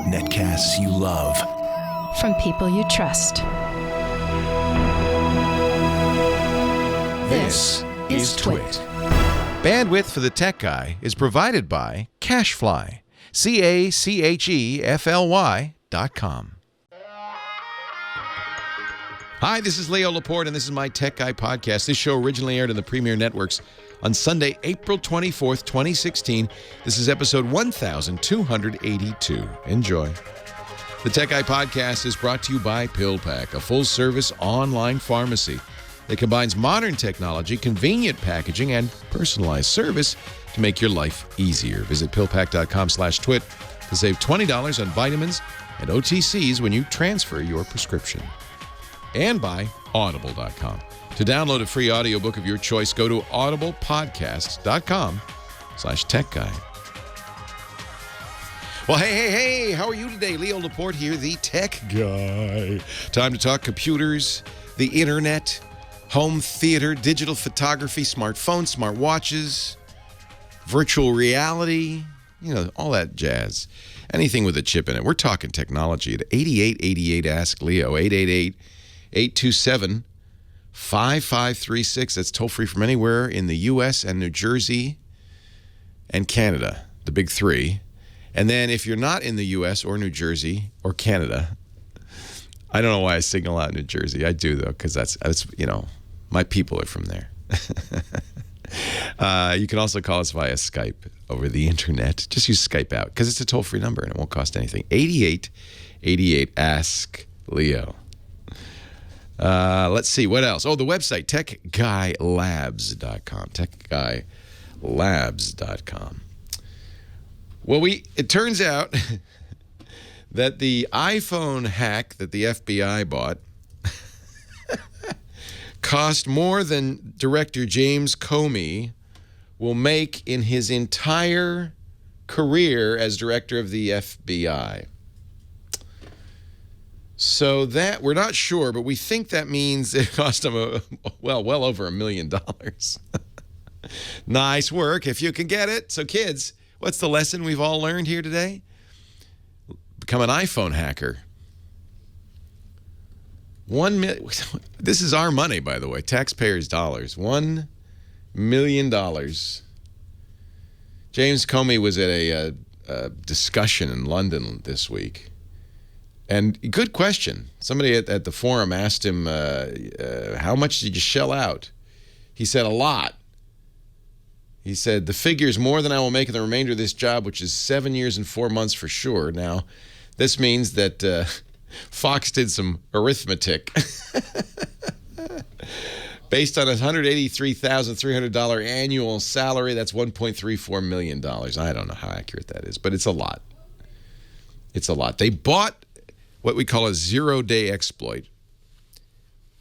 Netcasts you love. From people you trust. This is Twit. Bandwidth for the Tech Guy is provided by Cachefly. CACHEFLY.com. Hi, this is Leo Laporte, and this is my Tech Guy podcast. This show originally aired on the Premier Networks on Sunday, April 24th, 2016. This is episode 1282. Enjoy. The Tech Guy podcast is brought to you by PillPack, a full-service online pharmacy that combines modern technology, convenient packaging, and personalized service to make your life easier. Visit pillpack.com/twit to save $20 on vitamins and OTCs when you transfer your prescription. And by audible.com. To download a free audiobook of your choice, go to audiblepodcasts.com/techguy. Well, hey, how are you today? Leo Laporte here, the Tech Guy. Time to talk computers, the internet, home theater, digital photography, smartphones, smartwatches, virtual reality, all that jazz. Anything with a chip in it. We're talking technology at 8888 Ask Leo, 888-827-5536. That's toll free from anywhere in the U.S. and New Jersey and Canada, the big three. And then if you're not in the U.S. or New Jersey or Canada, I don't know why I signal out New Jersey. I do, though, because that's my people are from there. You can also call us via Skype over the internet. Just use Skype out because it's a toll-free number and it won't cost anything. 8888 Ask Leo. Let's see, what else? Oh, the website, techguylabs.com. Techguylabs.com. Well, it turns out that the iPhone hack that the FBI bought cost more than director James Comey will make in his entire career as director of the FBI. So that, we're not sure, but we think that means it cost him, well over $1 million. Nice work, if you can get it. So kids, what's the lesson we've all learned here today? Become an iPhone hacker. This is our money, by the way, taxpayers' dollars. $1 million. James Comey was at a discussion in London this week. And good question. Somebody at the forum asked him, how much did you shell out? He said, a lot. He said, the figure's more than I will make in the remainder of this job, which is 7 years and 4 months for sure. Now, this means that Fox did some arithmetic. Based on a $183,300 annual salary, that's $1.34 million. I don't know how accurate that is, but it's a lot. It's a lot. They bought what we call a zero-day exploit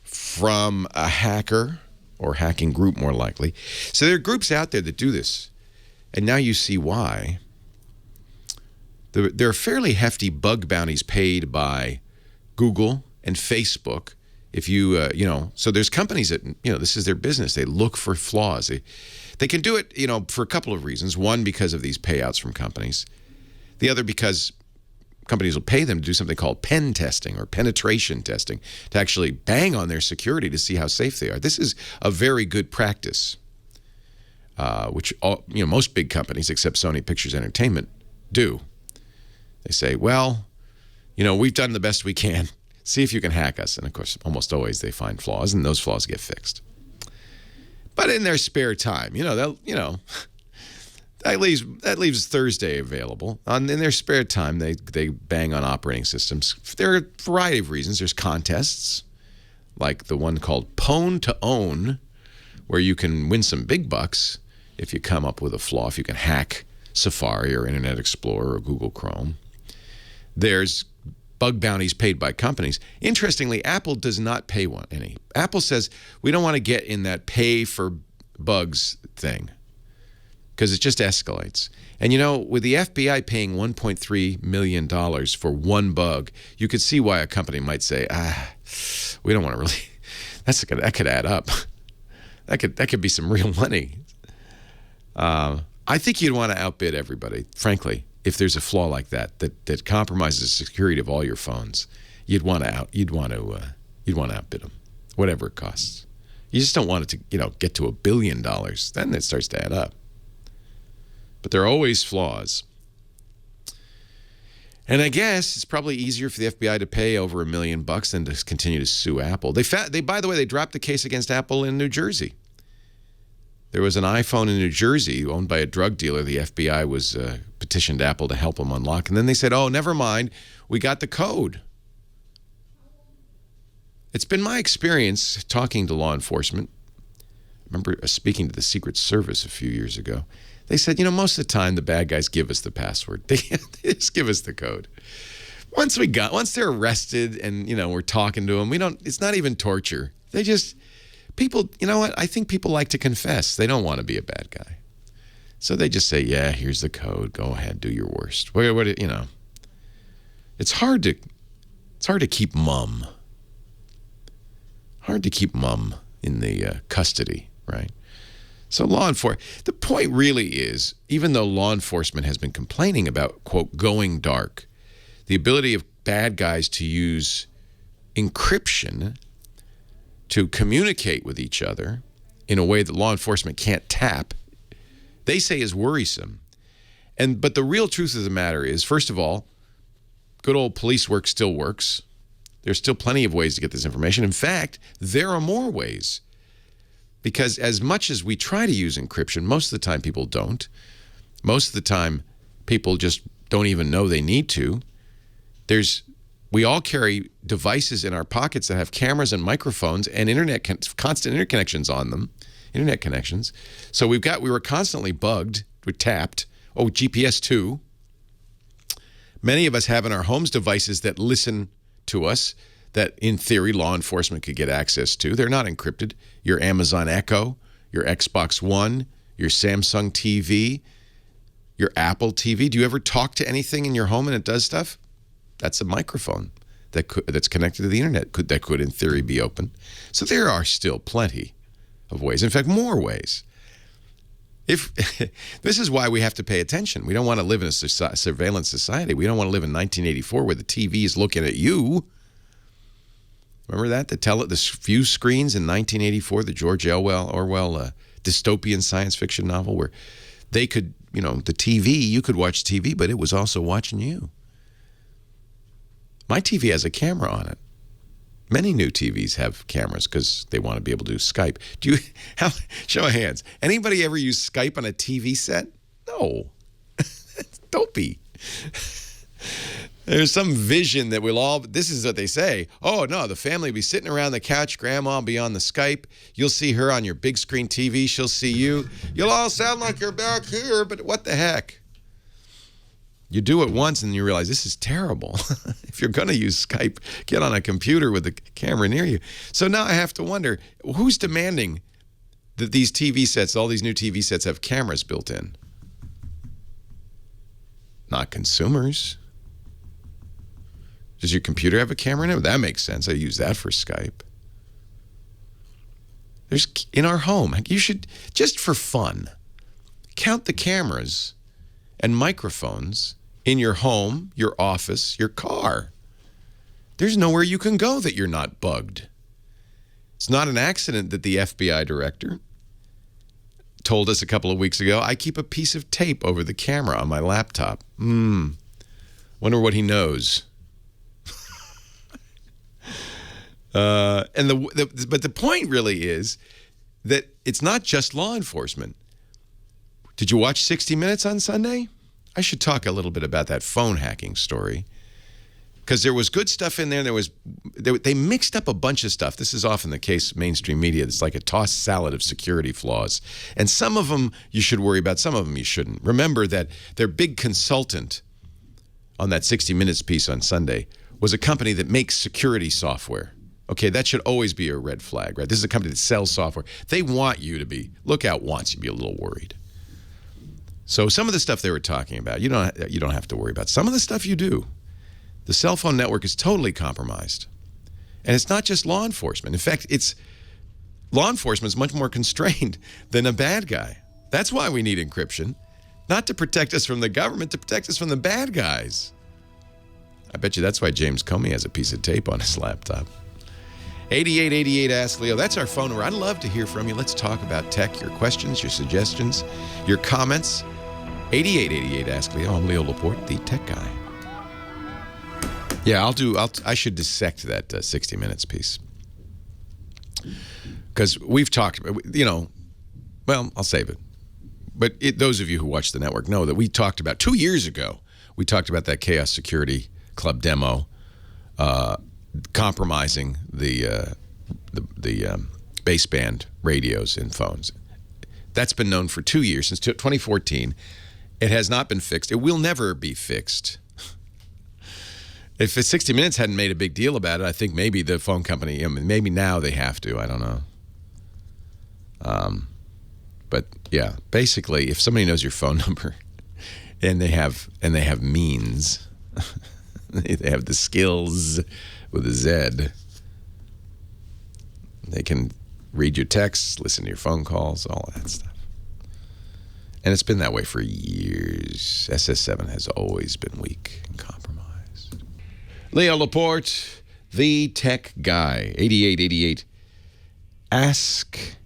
from a hacker or hacking group, more likely. So there are groups out there that do this, and now you see why. There are fairly hefty bug bounties paid by Google and Facebook. If you, so there's companies that, this is their business. They look for flaws. They can do it, for a couple of reasons. One, because of these payouts from companies. The other, because companies will pay them to do something called pen testing or penetration testing to actually bang on their security to see how safe they are. This is a very good practice, which most big companies, except Sony Pictures Entertainment, do. They say, well, we've done the best we can. See if you can hack us. And, of course, almost always they find flaws, and those flaws get fixed. But in their spare time, that leaves Thursday available. In their spare time, they bang on operating systems. There are a variety of reasons. There's contests, like the one called Pwn to Own, where you can win some big bucks if you come up with a flaw, if you can hack Safari or Internet Explorer or Google Chrome. There's bug bounties paid by companies. Interestingly, Apple does not pay any. Apple says, we don't want to get in that pay for bugs thing because it just escalates. And, with the FBI paying $1.3 million for one bug, you could see why a company might say, we don't want to really, that could add up. That could be some real money. I think you'd want to outbid everybody, frankly. If there's a flaw like that compromises the security of all your phones, you'd want to outbid them, whatever it costs. You just don't want it to, get to $1 billion. Then it starts to add up. But there are always flaws. And I guess it's probably easier for the FBI to pay over $1 million than to continue to sue Apple. By the way, they dropped the case against Apple in New Jersey. There was an iPhone in New Jersey owned by a drug dealer. The FBI was petitioned Apple to help them unlock. And then they said, oh, never mind. We got the code. It's been my experience talking to law enforcement. I remember speaking to the Secret Service a few years ago. They said, most of the time the bad guys give us the password. They just give us the code. Once they're arrested and, we're talking to them, it's not even torture. People, I think people like to confess. They don't want to be a bad guy. So they just say, yeah, here's the code. Go ahead, do your worst. It's hard to keep mum. Hard to keep mum in the custody, right? So the point really is, even though law enforcement has been complaining about, quote, going dark, the ability of bad guys to use encryption to communicate with each other in a way that law enforcement can't tap, they say is worrisome. But the real truth of the matter is, first of all, good old police work still works. There's still plenty of ways to get this information. In fact, there are more ways. Because as much as we try to use encryption, most of the time people don't. Most of the time people just don't even know they need to. We all carry devices in our pockets that have cameras and microphones and constant internet connections on them, internet connections. So we were constantly bugged, we're tapped. Oh, GPS too. Many of us have in our homes devices that listen to us that, in theory, law enforcement could get access to. They're not encrypted. Your Amazon Echo, your Xbox One, your Samsung TV, your Apple TV. Do you ever talk to anything in your home and it does stuff? That's a microphone that's connected to the internet that could, in theory, be open. So there are still plenty of ways. In fact, more ways. This is why we have to pay attention. We don't want to live in a surveillance society. We don't want to live in 1984 where the TV is looking at you. Remember that? The few screens in 1984, the George Orwell dystopian science fiction novel where they could, the TV, you could watch TV, but it was also watching you. My TV has a camera on it. Many new TVs have cameras because they want to be able to do Skype. Show of hands. Anybody ever use Skype on a TV set? No. Don't be. There's some vision that this is what they say. Oh, no, the family will be sitting around the couch. Grandma will be on the Skype. You'll see her on your big screen TV. She'll see you. You'll all sound like you're back here, but what the heck? You do it once and you realize this is terrible. If you're going to use Skype, get on a computer with the camera near you. So now I have to wonder, who's demanding that these TV sets, all these new TV sets have cameras built in? Not consumers. Does your computer have a camera in it? That makes sense. I use that for Skype. In our home, you should, just for fun, count the cameras and microphones in your home, your office, your car. There's nowhere you can go that you're not bugged. It's not an accident that the FBI director told us a couple of weeks ago, I keep a piece of tape over the camera on my laptop. Wonder what he knows. But the point really is that it's not just law enforcement. Did you watch 60 Minutes on Sunday? I should talk a little bit about that phone hacking story. Because there was good stuff in there. They mixed up a bunch of stuff. This is often the case, mainstream media. It's like a tossed salad of security flaws. And some of them you should worry about. Some of them you shouldn't. Remember that their big consultant on that 60 Minutes piece on Sunday was a company that makes security software. Okay, that should always be a red flag, right? This is a company that sells software. They want you to be, Lookout wants you to be a little worried. So some of the stuff they were talking about, you don't have to worry about. Some of the stuff you do. The cell phone network is totally compromised. And it's not just law enforcement. In fact, law enforcement is much more constrained than a bad guy. That's why we need encryption. Not to protect us from the government, to protect us from the bad guys. I bet you that's why James Comey has a piece of tape on his laptop. 8888 Ask Leo. That's our phone number. I'd love to hear from you. Let's talk about tech, your questions, your suggestions, your comments. 8888 Ask Leo. I'm Leo Laporte, the tech guy. Yeah, I should dissect that 60 Minutes piece. Because we've talked, well, I'll save it. But those of you who watch the network know that we talked about 2 years ago, we talked about that Chaos Security Club demo compromising the baseband radios in phones. That's been known for 2 years, since 2014. It has not been fixed. It will never be fixed. If 60 Minutes hadn't made a big deal about it, I think maybe the phone company, maybe now they have to. I don't know. But yeah, basically, if somebody knows your phone number and they have means, they have the skills with a Z, they can read your texts, listen to your phone calls, all of that stuff. And it's been that way for years. SS7 has always been weak and compromised. Leo Laporte, the tech guy. 8888. Ask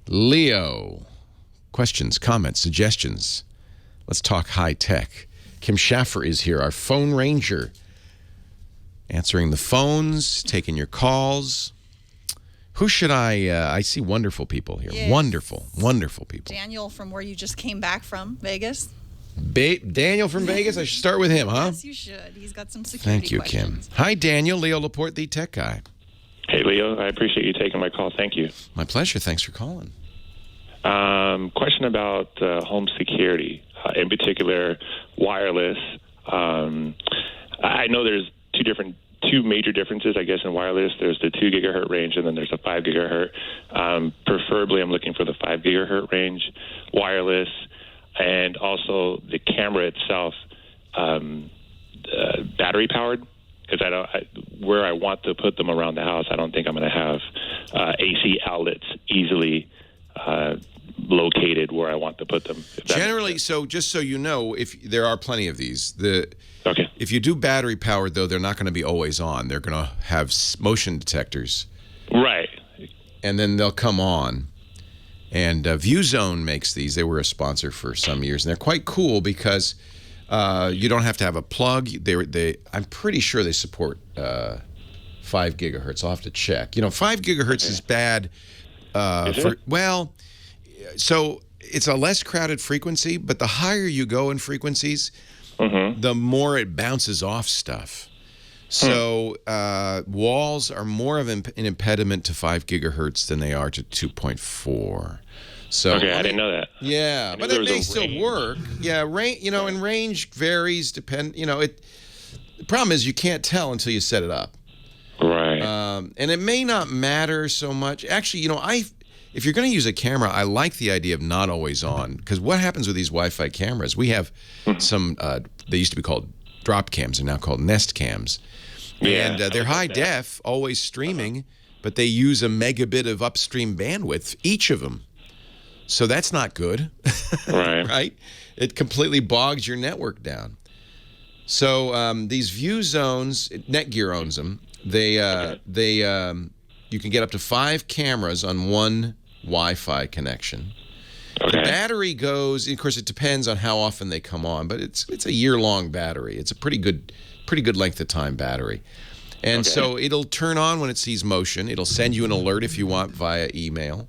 Leo. Questions, comments, suggestions. Let's talk high tech. Kim Schaffer is here, our phone ranger. Answering the phones, taking your calls. Who should I see wonderful people here. Yes. Wonderful people. Daniel from where you just came back from, Vegas. Daniel from Vegas? I should start with him, huh? Yes, you should. He's got some security questions. Thank you, Kim. Hi, Daniel. Leo Laporte, the tech guy. Hey, Leo. I appreciate you taking my call. Thank you. My pleasure. Thanks for calling. Question about home security, in particular wireless. I know there's two major differences, I guess, in wireless. There's the 2 gigahertz range, and then there's a 5 gigahertz. Preferably, I'm looking for the 5 gigahertz range wireless, and also the camera itself, battery powered. Because where I want to put them around the house, I don't think I'm going to have AC outlets easily located where I want to put them. Generally, so just so you know, if there are plenty of these, okay. If you do battery powered, though, they're not going to be always on. They're going to have motion detectors, right? And then they'll come on. And ViewZone makes these. They were a sponsor for some years, and they're quite cool because you don't have to have a plug. I'm pretty sure they support 5 gigahertz. I'll have to check. 5 gigahertz is bad. So it's a less crowded frequency, but the higher you go in frequencies, the more it bounces off stuff. So walls are more of an impediment to 5 gigahertz than they are to 2.4. So okay, I didn't know that. Yeah, but it may still work. Yeah, and range varies. The problem is you can't tell until you set it up. Right. And it may not matter so much. Actually, if you're going to use a camera, I like the idea of not always on, because what happens with these Wi-Fi cameras? We have some. They used to be called drop cams, they're now called Nest cams, and they're high def, always streaming, but they use a megabit of upstream bandwidth, each of them. So that's not good, right? Right? It completely bogs your network down. So these ViewZones, Netgear owns them. You can get up to 5 cameras on one Wi-Fi connection. Okay. The battery goes, of course, it depends on how often they come on, but it's a year-long battery. It's a pretty good length of time battery. And so it'll turn on when it sees motion. It'll send you an alert if you want via email.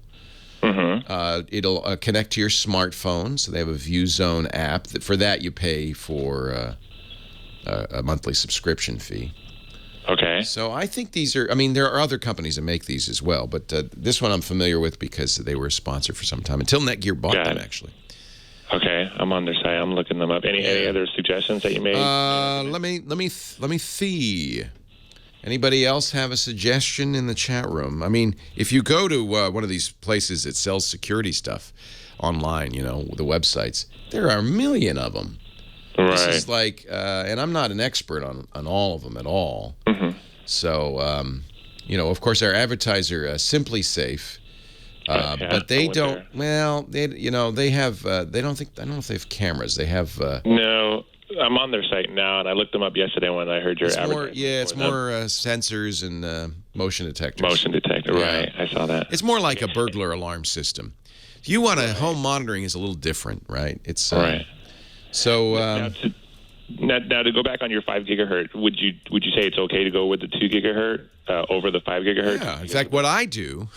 It'll connect to your smartphone, so they have a ViewZone app. For that, you pay for a monthly subscription fee. Okay. So I think these are, there are other companies that make these as well, but this one I'm familiar with because they were a sponsor for some time, until Netgear bought them, actually. Okay, I'm on their site. I'm looking them up. Any other suggestions that you made? Let me see. Anybody else have a suggestion in the chat room? If you go to one of these places that sells security stuff online, the websites, there are a million of them. Right. This is like, and I'm not an expert on all of them at all. So, of course, our advertiser, Simply Safe, But they don't. Well, they have. I don't know if they have cameras. They have. No, I'm on their site now, and I looked them up yesterday when I heard your advertisement. It's more sensors and motion detectors. Motion detector, right? I saw that. It's more like a burglar alarm system. You want home monitoring is a little different, right? It's right. So. Now, to go back on your 5 gigahertz, would you say it's okay to go with the 2 gigahertz over the 5 gigahertz? Yeah. In fact, what I do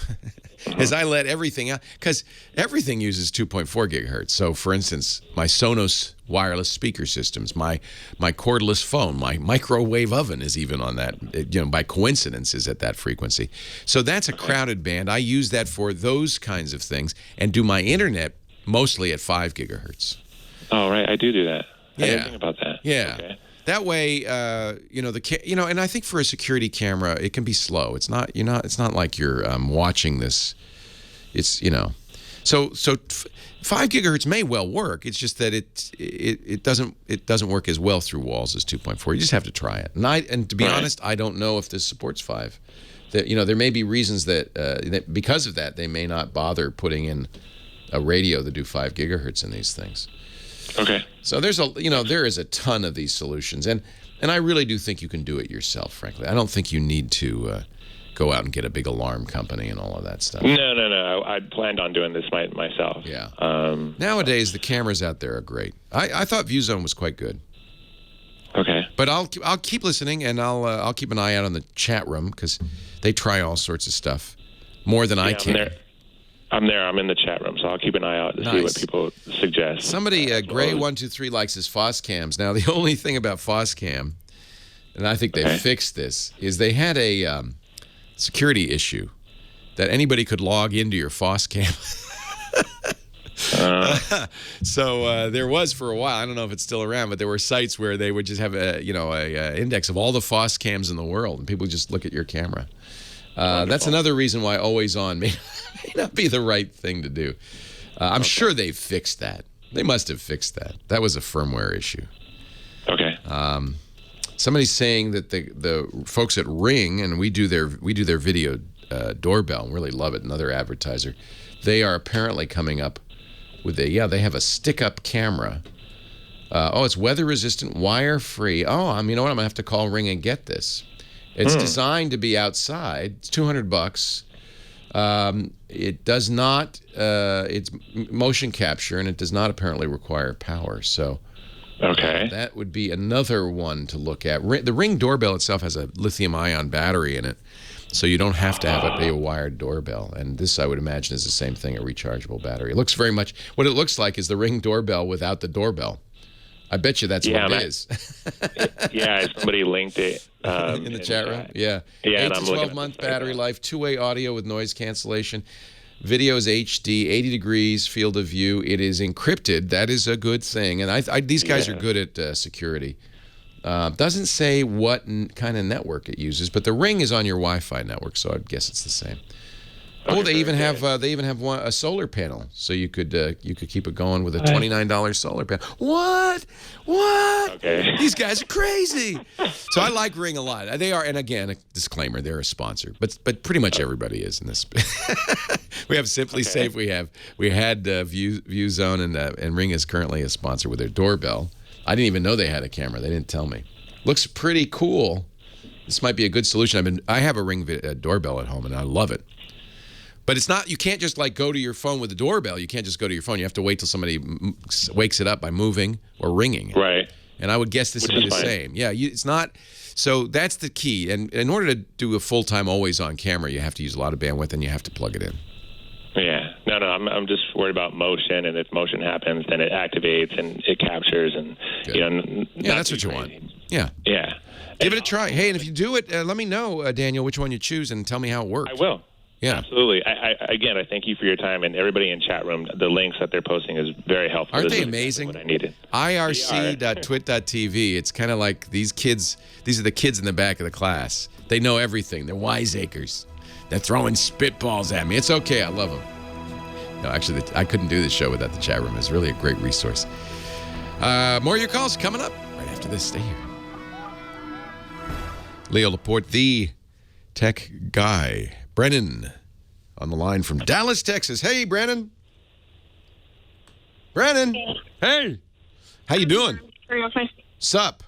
is I let everything out, because everything uses 2.4 gigahertz. So, for instance, my Sonos wireless speaker systems, my cordless phone, my microwave oven is even on that. By coincidence, is at that frequency. So that's a crowded band. I use that for those kinds of things, and do my internet mostly at 5 gigahertz. Oh, right. I do that. Yeah. I didn't think about that. Yeah. Okay. That way, and I think for a security camera, it can be slow. It's not, it's not like you're watching this. It's, so 5 gigahertz may well work. It's just that it doesn't work as well through walls as 2.4. You just have to try it. And to be honest, I don't know if this supports 5. That there may be reasons that because of that they may not bother putting in a radio to do 5 gigahertz in these things. Okay. So there is a ton of these solutions, and I really do think you can do it yourself. Frankly, I don't think you need to go out and get a big alarm company and all of that stuff. No. I planned on doing this myself. Yeah. Nowadays, the cameras out there are great. I thought ViewZone was quite good. Okay. But I'll keep listening, and I'll keep an eye out on the chat room, because they try all sorts of stuff more than I can. I'm there. I'm in the chat room, so I'll keep an eye out to see what people suggest. Somebody, Gray123, likes his Foscams. Now, the only thing about Foscam, and I think they fixed this, is they had a security issue that anybody could log into your Foscam. So there was for a while. I don't know if it's still around, but there were sites where they would just have a index of all the Foscams in the world, and people would just look at your camera. That's another reason why always on may not be the right thing to do. I'm sure they've fixed that. They must have fixed that. That was a firmware issue. Okay. Somebody's saying that the folks at Ring, and we do their video doorbell, and really love it. Another advertiser. They are apparently coming up with they have a stick-up camera. It's weather-resistant, wire-free. You know what? I'm gonna have to call Ring and get this. It's designed to be outside. It's $200. It does not. It's motion capture, and it does not apparently require power. So, that would be another one to look at. The Ring doorbell itself has a lithium-ion battery in it, so you don't have to have a wired doorbell. And this, I would imagine, is the same thing, a rechargeable battery. It looks very much. What it looks like is the Ring doorbell without the doorbell. I bet you that's what it is. Yeah, somebody linked it in the chat room. Yeah. 8 to 12-month battery life, 2-way audio with noise cancellation. Video is HD, 80 degrees field of view. It is encrypted. That is a good thing. And these guys are good at security. Doesn't say what kind of network it uses, but the Ring is on your Wi-Fi network, so I guess it's the same. They even have a solar panel, so you could keep it going with a $29 solar panel. What? Okay. These guys are crazy. So I like Ring a lot. They are, and again, a disclaimer: they're a sponsor, but pretty much everybody is in this. We have Simply Safe. We had ViewZone, and Ring is currently a sponsor with their doorbell. I didn't even know they had a camera. They didn't tell me. Looks pretty cool. This might be a good solution. I have a Ring doorbell at home, and I love it. But it's not. You can't just go to your phone with the doorbell. You can't just go to your phone. You have to wait till somebody wakes it up by moving or ringing it. Right. And I would guess this would be the same. Yeah. It's not. So that's the key. And in order to do a full-time, always-on camera, you have to use a lot of bandwidth, and you have to plug it in. Yeah. No. I'm just worried about motion, and if motion happens, then it activates and it captures, and that's what you want. Yeah. Yeah. Give it a try. Hey, and if you do it, let me know, Daniel, which one you choose, and tell me how it works. I will. Yeah, absolutely. I thank you for your time, and everybody in chat room. The links that they're posting is very helpful. Aren't they amazing? What I needed. irc.twit.tv. It's kind of like these kids. These are the kids in the back of the class. They know everything. They're wiseacres. They're throwing spitballs at me. It's okay. I love them. No, actually, I couldn't do this show without the chat room. It's really a great resource. More of your calls coming up right after this. Stay here. Leo Laporte, the tech guy. Brennan on the line from Dallas, Texas. Hey, Brandon. Brandon. Hey. How you doing? Sup?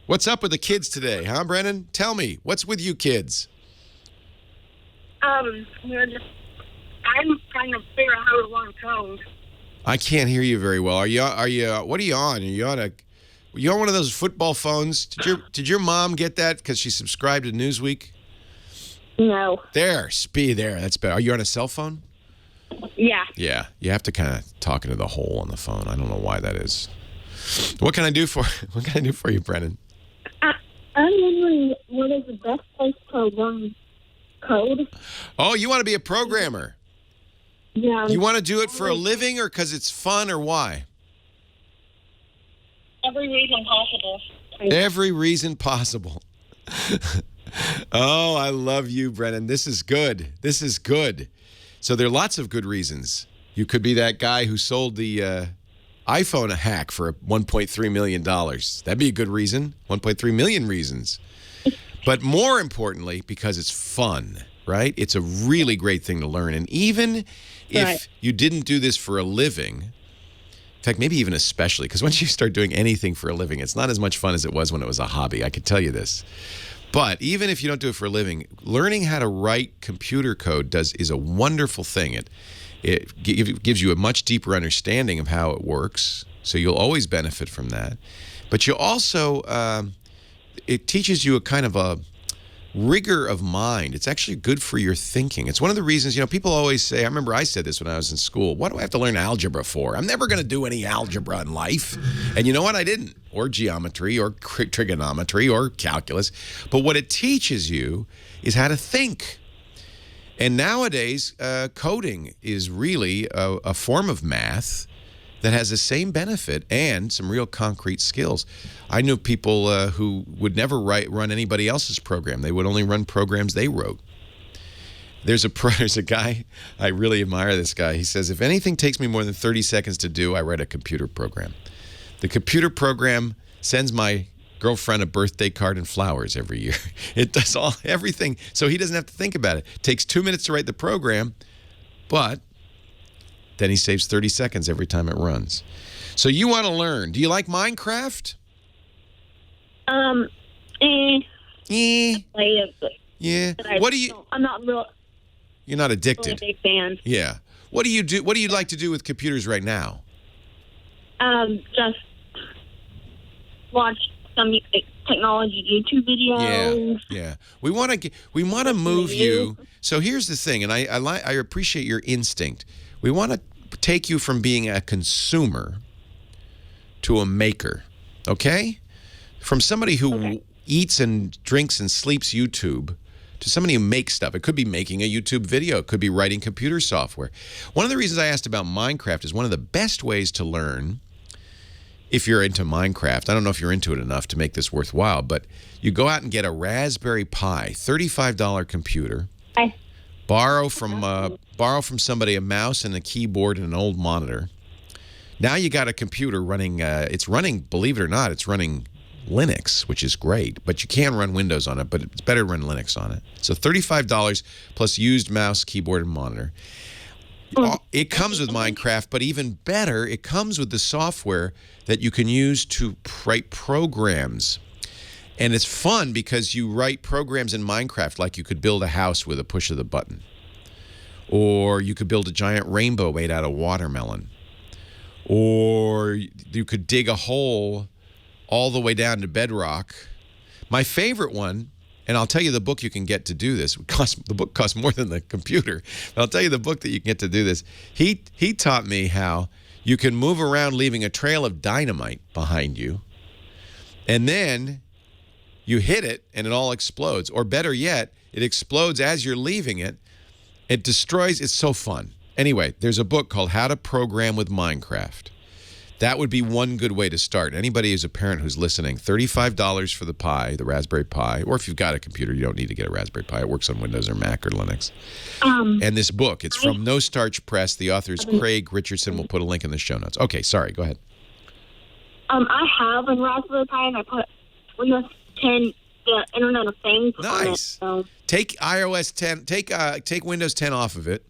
What's up with the kids today, huh, Brandon? Tell me, what's with you kids? I'm trying to figure out how to run code. I can't hear you very well. What are you on? Are you on one of those football phones? Did your mom get that because she subscribed to Newsweek? No. There, that's better. Are you on a cell phone? Yeah. Yeah, you have to kind of talk into the hole on the phone. I don't know why that is. What can I do for you, Brennan? I'm wondering what is the best place to learn code? Oh, you want to be a programmer? Yeah. You want to do it for a living or because it's fun or why? Every reason possible. Every reason possible. Oh, I love you, Brennan. This is good. So there are lots of good reasons. You could be that guy who sold the iPhone a hack for $1.3 million. That'd be a good reason. 1.3 million reasons. But more importantly, because it's fun, right? It's a really great thing to learn. And even if you didn't do this for a living, in fact, maybe even especially, because once you start doing anything for a living, it's not as much fun as it was when it was a hobby. I can tell you this. But even if you don't do it for a living, learning how to write computer code is a wonderful thing. It gives you a much deeper understanding of how it works, so you'll always benefit from that. But you also, it teaches you a kind of a rigor of mind. It's actually good for your thinking. It's one of the reasons, people always say, I remember I said this when I was in school, what do I have to learn algebra for? I'm never going to do any algebra in life. And you know what? I didn't. Or geometry, or trigonometry, or calculus. But what it teaches you is how to think. And nowadays, coding is really a form of math that has the same benefit and some real concrete skills. I knew people who would never run anybody else's program. They would only run programs they wrote. There's a guy, I really admire this guy. He says, if anything takes me more than 30 seconds to do, I write a computer program. The computer program sends my girlfriend a birthday card and flowers every year. It does everything, so he doesn't have to think about it. It takes 2 minutes to write the program, but then he saves 30 seconds every time it runs. So you want to learn. Do you like Minecraft? Yeah. What do you... I'm not real... You're not addicted. Really a big fan. Yeah. What do you do? What do you like to do with computers right now? Just watch some technology YouTube videos. Yeah. We want to move you. So here's the thing, and I appreciate your instinct. We want to take you from being a consumer to a maker. Okay? From somebody who eats and drinks and sleeps YouTube to somebody who makes stuff. It could be making a YouTube video. It could be writing computer software. One of the reasons I asked about Minecraft is one of the best ways to learn if you're into Minecraft. I don't know if you're into it enough to make this worthwhile, but you go out and get a Raspberry Pi, $35 computer. Borrow from somebody a mouse and a keyboard and an old monitor. Now you got a computer running, believe it or not, it's running Linux, which is great, but you can run Windows on it, but it's better to run Linux on it. So $35 plus used mouse, keyboard, and monitor. It comes with Minecraft, but even better, it comes with the software that you can use to write programs. And it's fun because you write programs in Minecraft like you could build a house with a push of the button. Or you could build a giant rainbow made out of watermelon. Or you could dig a hole all the way down to bedrock. My favorite one, and I'll tell you the book you can get to do this. The book costs more than the computer. But I'll tell you the book that you can get to do this. He taught me how you can move around leaving a trail of dynamite behind you. And then you hit it and it all explodes. Or better yet, it explodes as you're leaving it. It destroys. It's so fun. Anyway, there's a book called How to Program with Minecraft. That would be one good way to start. Anybody who's a parent who's listening, $35 for the Pi, the Raspberry Pi, or if you've got a computer, you don't need to get a Raspberry Pi. It works on Windows or Mac or Linux. And this book, it's from No Starch Press. The author is Craig Richardson. We'll put a link in the show notes. Okay, sorry, go ahead. I have a Raspberry Pi, and I put Windows 10 the Internet of Things on it. Nice. So. Take iOS 10, take Windows 10 off of it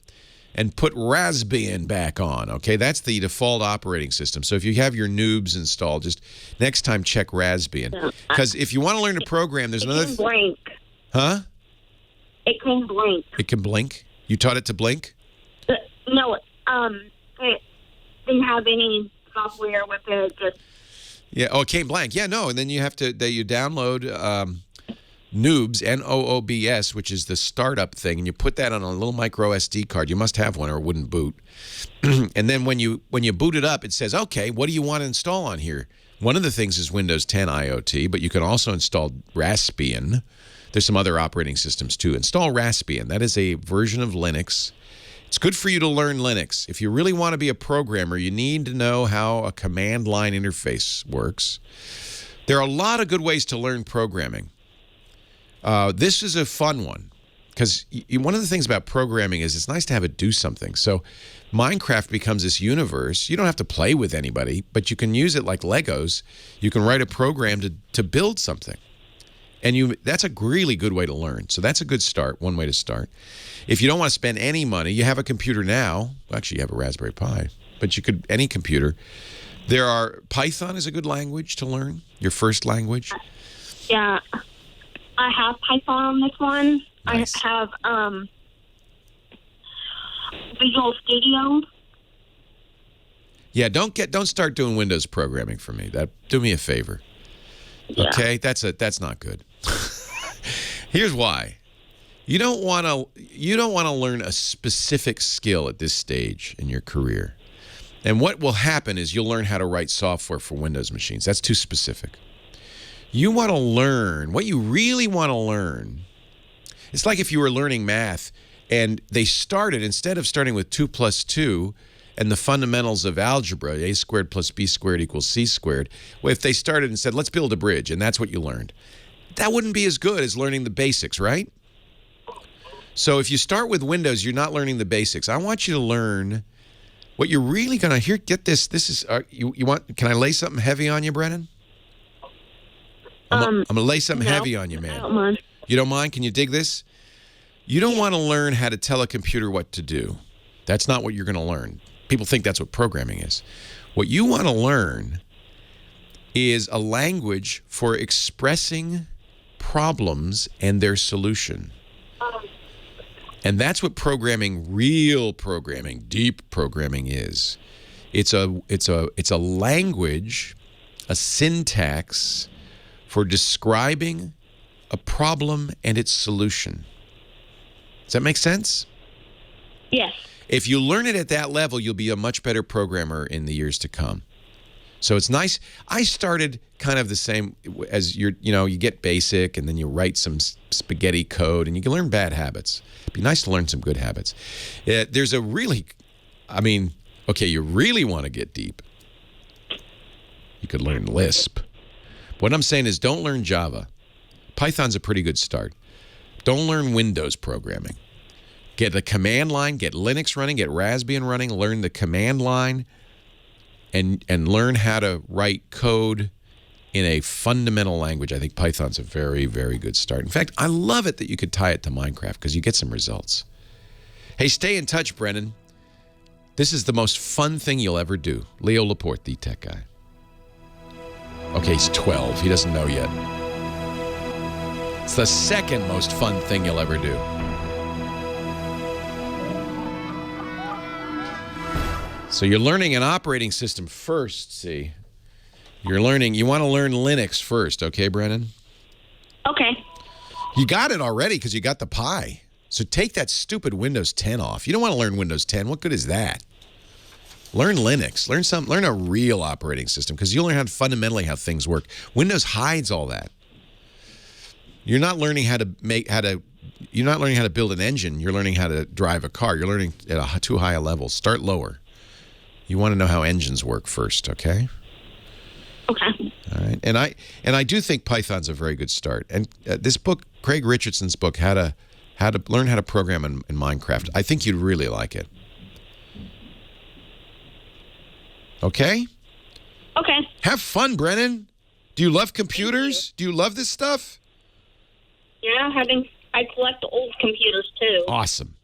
and put Raspbian back on, okay? That's the default operating system. So if you have your noobs installed, just next time check Raspbian. Because if you want to learn to program, there's another... It can blink. Huh? It can blink. It can blink? You taught it to blink? No, it didn't have any software with it, just... Yeah, oh, it can't blank. Yeah, no, and then you have to, you download Noobs, Noobs, which is the startup thing, and you put that on a little micro SD card. You must have one or it wouldn't boot. And then when you boot it up, it says, okay, what do you want to install on here? One of the things is Windows 10 IoT, but you can also install Raspbian. There's some other operating systems too. Install Raspbian. That is a version of Linux. It's good for you to learn Linux. If you really want to be a programmer, you need to know how a command line interface works. There are a lot of good ways to learn programming. This is a fun one because one of the things about programming is it's nice to have it do something. So Minecraft becomes this universe. You don't have to play with anybody, but you can use it like Legos. You can write a program to build something. And that's a really good way to learn. So that's a good start, one way to start. If you don't want to spend any money, you have a computer now. Well, actually, you have a Raspberry Pi, but you could, any computer. Python is a good language to learn, your first language. Yeah, I have Python on this one. Nice. I have Visual Studio. Yeah, don't start doing Windows programming for me. Do me a favor. Yeah. Okay, that's not good. Here's why. You don't want to learn a specific skill at this stage in your career. And what will happen is you'll learn how to write software for Windows machines. That's too specific. You want to learn, what you really want to learn, it's like if you were learning math and they started, instead of starting with 2 plus 2 and the fundamentals of algebra, a squared plus b squared equals c squared, well, if they started and said, let's build a bridge, and that's what you learned, that wouldn't be as good as learning the basics, right? So if you start with Windows, you're not learning the basics. I want you to learn what you're really going to hear. Get this. This is, you want, can I lay something heavy on you, Brennan? I'm going to lay something heavy on you, man. I don't mind. You don't mind? Can you dig this? You don't want to learn how to tell a computer what to do. That's not what you're going to learn. People think that's what programming is. What you want to learn is a language for expressing problems and their solution. And that's what programming, real programming, deep programming is. It's a language, a syntax for describing a problem and its solution. Does that make sense? Yes. If you learn it at that level, you'll be a much better programmer in the years to come. So it's nice. I started kind of the same as you get basic and then you write some spaghetti code and you can learn bad habits. It'd be nice to learn some good habits. There's a really, you really want to get deep. You could learn Lisp. What I'm saying is don't learn Java. Python's a pretty good start. Don't learn Windows programming. Get the command line, get Linux running, get Raspbian running, learn the command line, and learn how to write code in a fundamental language. I think Python's a very, very good start. In fact, I love it that you could tie it to Minecraft because you get some results. Hey, stay in touch, Brennan. This is the most fun thing you'll ever do. Leo Laporte, the tech guy. Okay, he's 12. He doesn't know yet. It's the second most fun thing you'll ever do. So you're learning an operating system first, see? You want to learn Linux first, okay, Brennan? Okay. You got it already because you got the Pi. So take that stupid Windows 10 off. You don't want to learn Windows 10. What good is that? Learn Linux. Learn a real operating system because you'll learn fundamentally how things work. Windows hides all that. You're not learning how to build an engine. You're learning how to drive a car. You're learning at too high a level. Start lower. You want to know how engines work first, okay? Okay. All right. And I do think Python's a very good start. And this book, Craig Richardson's book, how to learn how to program in Minecraft, I think you'd really like it. Okay? Okay. Have fun, Brennan. Do you love computers? Do you love this stuff? Yeah, I collect old computers too, Awesome.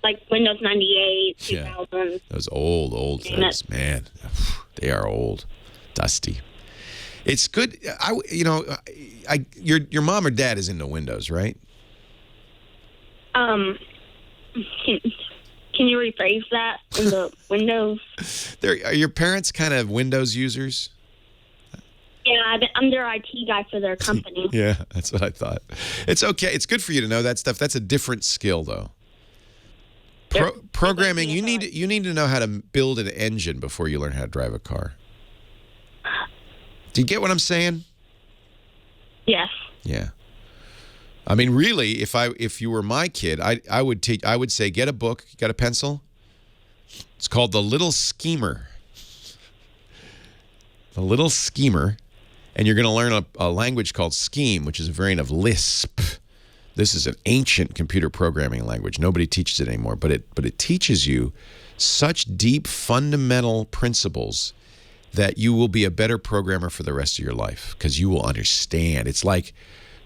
like Windows 98, Yeah. 2000. Those old things, man. They are old, dusty. It's good. Your mom or dad is into Windows, right? Can you rephrase that? In the Windows? Are your parents kind of Windows users? Yeah, I'm their IT guy for their company. Yeah, that's what I thought. It's okay. It's good for you to know that stuff. That's a different skill, though. Programming, you need to know how to build an engine before you learn how to drive a car. Do you get what I'm saying? Yes. Yeah. I mean, really, if you were my kid, I would say get a book, got a pencil. It's called The Little Schemer. The Little Schemer, and you're going to learn a language called Scheme, which is a variant of Lisp. This is an ancient computer programming language. Nobody teaches it anymore, but it teaches you such deep fundamental principles that you will be a better programmer for the rest of your life because you will understand. It's like,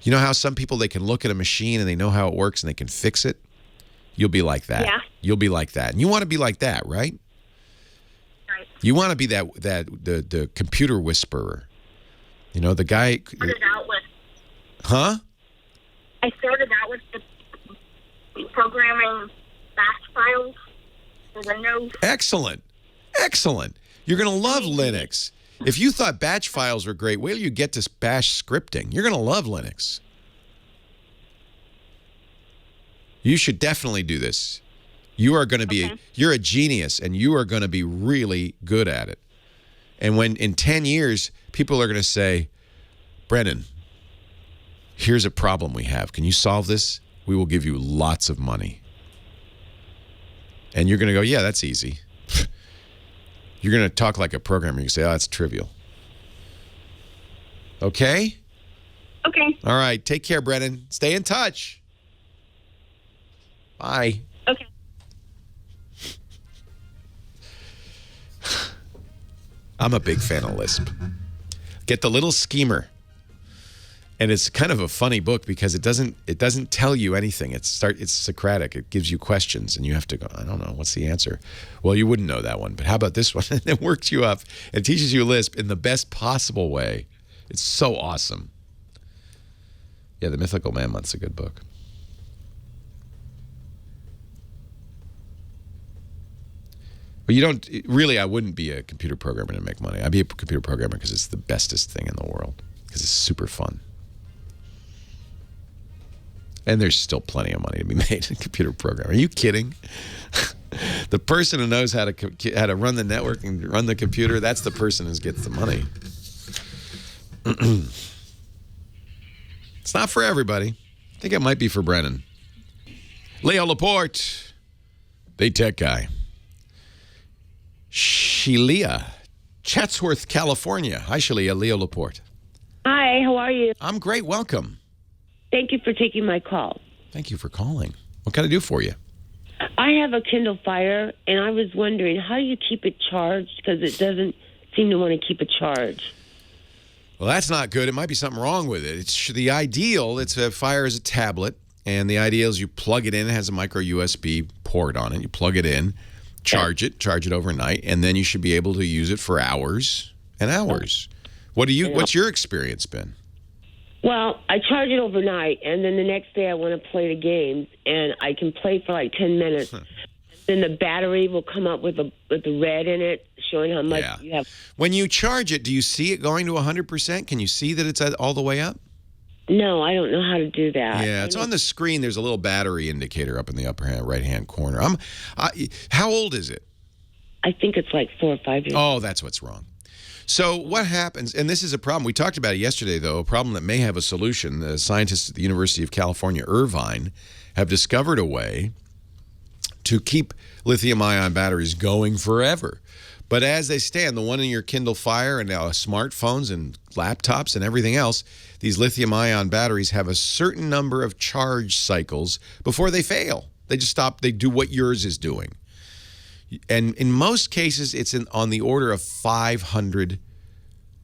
you know how some people, they can look at a machine and they know how it works and they can fix it? You'll be like that. Yeah. You'll be like that. And you want to be like that, right? Right. You want to be the computer whisperer. You know, the guy. Started out with. Huh? I started out with the programming bash files for Windows. Excellent. Excellent. You're going to love Linux. If you thought batch files were great, wait till you get to bash scripting. You're going to love Linux. You should definitely do this. You are going to be, you're a genius, and you are going to be really good at it. And when in 10 years, people are going to say, Brennan, here's a problem we have. Can you solve this? We will give you lots of money. And you're going to go, yeah, that's easy. You're going to talk like a programmer. You say, oh, that's trivial. Okay? Okay. All right. Take care, Brennan. Stay in touch. Bye. Okay. I'm a big fan of Lisp. Get The Little Schemer. And it's kind of a funny book because it doesn't tell you anything. It's Socratic. It gives you questions and you have to go, I don't know, what's the answer? Well, you wouldn't know that one, but how about this one? And it works you up and teaches you Lisp in the best possible way. It's so awesome. Yeah, The Mythical Man Month's a good book. But you don't, really, I wouldn't be a computer programmer to make money. I'd be a computer programmer because it's the bestest thing in the world, because it's super fun. And there's still plenty of money to be made in computer programming. Are you kidding? The person who knows how to run the network and run the computer, that's the person who gets the money. It's not for everybody. I think it might be for Brennan. Leo Laporte, the tech guy. Shelia, Chatsworth, California. Hi, Shelia. Leo Laporte. Hi, how are you? I'm great. Welcome. Thank you for taking my call. Thank you for calling. What can I do for you? I have a Kindle Fire, and I was wondering, how do you keep it charged? Because it doesn't seem to want to keep a charge. Well, that's not good. It might be something wrong with it. It's the ideal. It's a Fire is a tablet, and the ideal is you plug it in. It has a micro USB port on it. You plug it in, charge it overnight, and then you should be able to use it for hours and hours. What's your experience been? Well, I charge it overnight, and then the next day I want to play the games, and I can play for like 10 minutes. Then the battery will come up with the red in it, showing how much you have. When you charge it, do you see it going to 100%? Can you see that it's all the way up? No, I don't know how to do that. Yeah, it's on the screen. There's a little battery indicator up in the upper right-hand corner. How old is it? I think it's like 4 or 5 years. Oh, that's what's wrong. So what happens, and this is a problem, we talked about it yesterday, though, a problem that may have a solution. The scientists at the University of California, Irvine, have discovered a way to keep lithium-ion batteries going forever. But as they stand, the one in your Kindle Fire and now smartphones and laptops and everything else, these lithium-ion batteries have a certain number of charge cycles before they fail. They just stop. They do what yours is doing. And in most cases, it's on the order of 500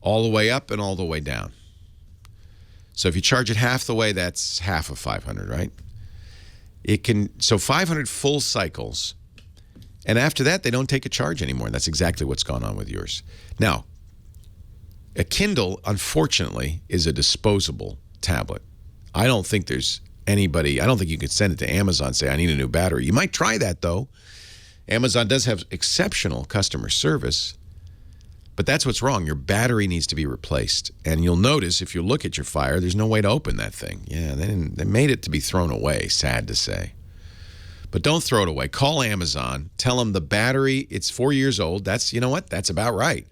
all the way up and all the way down. So if you charge it half the way, that's half of 500, right? So 500 full cycles, and after that, they don't take a charge anymore. That's exactly what's gone on with yours. Now, a Kindle, unfortunately, is a disposable tablet. I don't think you could send it to Amazon and say, I need a new battery. You might try that, though. Amazon does have exceptional customer service, but that's what's wrong. Your battery needs to be replaced. And you'll notice if you look at your Fire, there's no way to open that thing. Yeah, they made it to be thrown away, sad to say. But don't throw it away. Call Amazon. Tell them the battery, it's 4 years old. You know what? That's about right.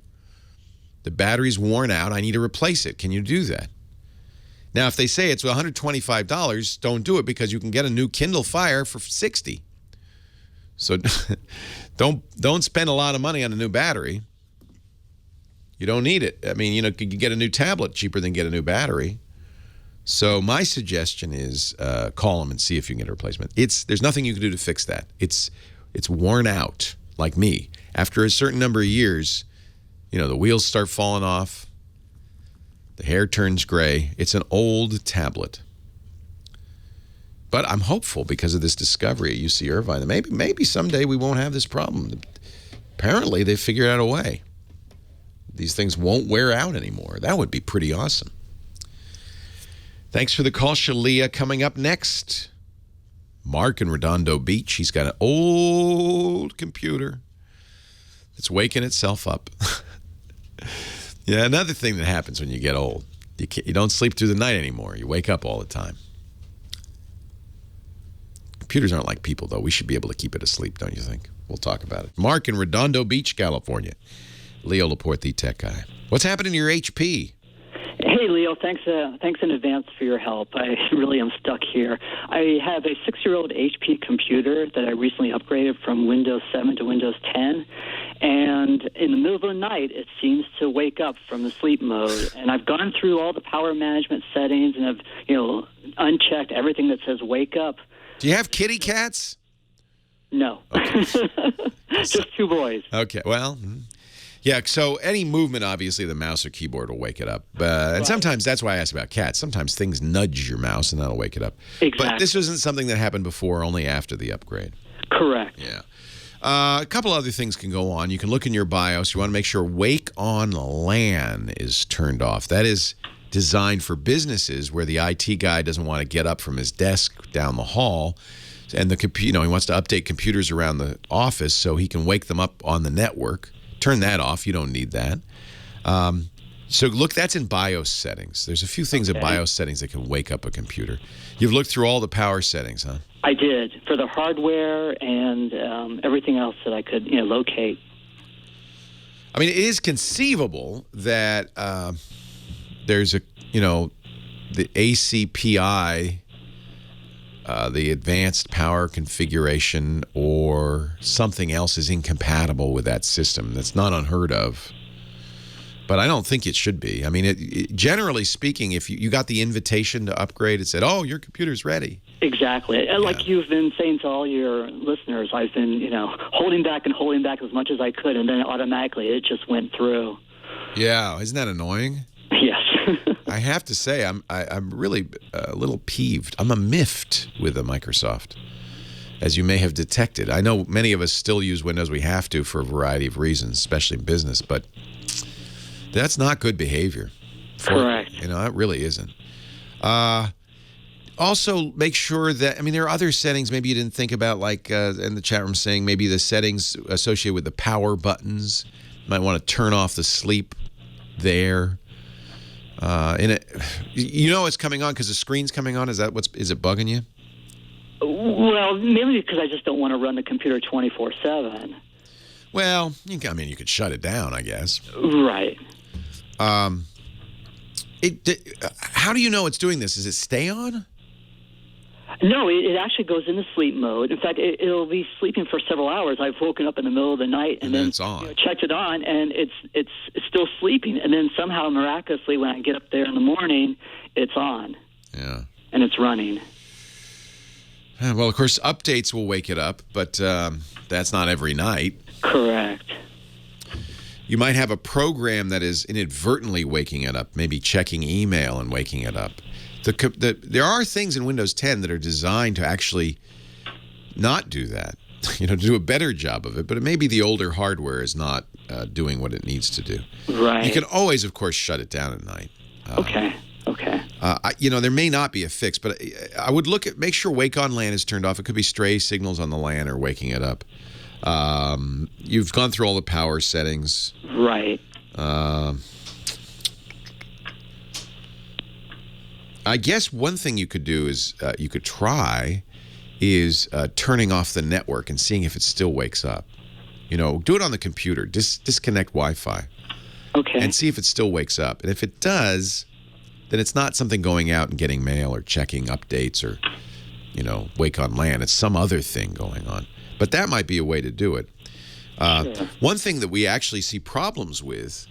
The battery's worn out. I need to replace it. Can you do that? Now, if they say it's $125, don't do it because you can get a new Kindle Fire for $60. So don't spend a lot of money on a new battery. You don't need it. I mean, you can get a new tablet cheaper than get a new battery. So my suggestion is call them and see if you can get a replacement. There's nothing you can do to fix that. It's worn out, like me. After a certain number of years, the wheels start falling off. The hair turns gray. It's an old tablet. But I'm hopeful because of this discovery at UC Irvine that maybe someday we won't have this problem. Apparently, they've figured out a way. These things won't wear out anymore. That would be pretty awesome. Thanks for the call, Shalia. Coming up next, Mark in Redondo Beach. He's got an old computer that's waking itself up. Yeah, another thing that happens when you get old. You don't sleep through the night anymore. You wake up all the time. Computers aren't like people, though. We should be able to keep it asleep, don't you think? We'll talk about it. Mark in Redondo Beach, California. Leo Laporte, the tech guy. What's happening to your HP? Hey, Leo. Thanks in advance for your help. I really am stuck here. I have a 6-year-old HP computer that I recently upgraded from Windows 7 to Windows 10. And in the middle of the night, it seems to wake up from the sleep mode. And I've gone through all the power management settings and have, unchecked everything that says wake up. Do you have kitty cats? No. Okay. Just 2 boys. Okay, well, yeah, so any movement, obviously, the mouse or keyboard will wake it up. And sometimes, that's why I asked about cats. Sometimes things nudge your mouse and that'll wake it up. Exactly. But this wasn't something that happened before, only after the upgrade. Correct. Yeah. A couple other things can go on. You can look in your BIOS. You want to make sure Wake on LAN is turned off. That is designed for businesses where the IT guy doesn't want to get up from his desk down the hall, and he wants to update computers around the office so he can wake them up on the network. Turn that off. You don't need that. So look, that's in BIOS settings. There's a few things in BIOS settings that can wake up a computer. You've looked through all the power settings, huh? I did, for the hardware and everything else that I could locate. I mean, it is conceivable that there's the ACPI, the advanced power configuration, or something else is incompatible with that system. That's not unheard of. But I don't think it should be. I mean, generally speaking, if you got the invitation to upgrade, it said, oh, your computer's ready. Exactly. And like you've been saying to all your listeners, I've been, holding back as much as I could, and then automatically it just went through. Yeah. Isn't that annoying? Yes. I have to say, I'm really a little peeved. I'm miffed with the Microsoft, as you may have detected. I know many of us still use Windows. We have to for a variety of reasons, especially in business, but that's not good behavior. Correct. It really isn't. Also, make sure that, there are other settings maybe you didn't think about, like in the chat room saying maybe the settings associated with the power buttons. You might want to turn off the sleep there. It's coming on because the screen's coming on. Is it bugging you? Well, maybe because I just don't want to run the computer 24/7. Well, you could shut it down, I guess. Right. How do you know it's doing this? Does it stay on? No, it actually goes into sleep mode. In fact, it'll be sleeping for several hours. I've woken up in the middle of the night and then it's on. Checked it on, and it's still sleeping. And then somehow, miraculously, when I get up there in the morning, it's on. Yeah. And it's running. Well, of course, updates will wake it up, but that's not every night. Correct. You might have a program that is inadvertently waking it up, maybe checking email and waking it up. There are things in Windows 10 that are designed to actually not do that, to do a better job of it, but it may be the older hardware is not doing what it needs to do. Right. You can always, of course, shut it down at night. Okay. There may not be a fix, but I would make sure Wake on LAN is turned off. It could be stray signals on the LAN or waking it up. You've gone through all the power settings. Right. I guess one thing you could do is you could try turning off the network and seeing if it still wakes up. Do it on the computer. Disconnect Wi-Fi. Okay. And see if it still wakes up. And if it does, then it's not something going out and getting mail or checking updates or, Wake on LAN. It's some other thing going on. But that might be a way to do it. Sure. One thing that we actually see problems with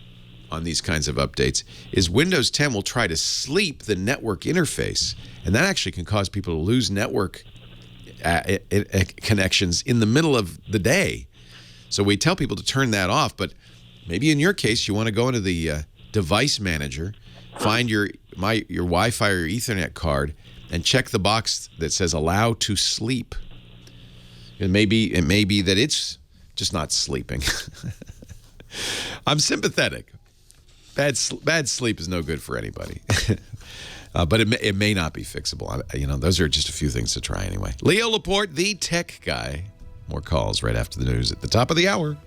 on these kinds of updates is Windows 10 will try to sleep the network interface. And that actually can cause people to lose network connections in the middle of the day. So we tell people to turn that off. But maybe in your case, you want to go into the device manager, find your Wi-Fi or Ethernet card, and check the box that says "Allow to sleep." It may be that it's just not sleeping. I'm sympathetic. Bad sleep is no good for anybody. But it may not be fixable. Those are just a few things to try anyway. Leo Laporte, the tech guy. More calls right after the news at the top of the hour.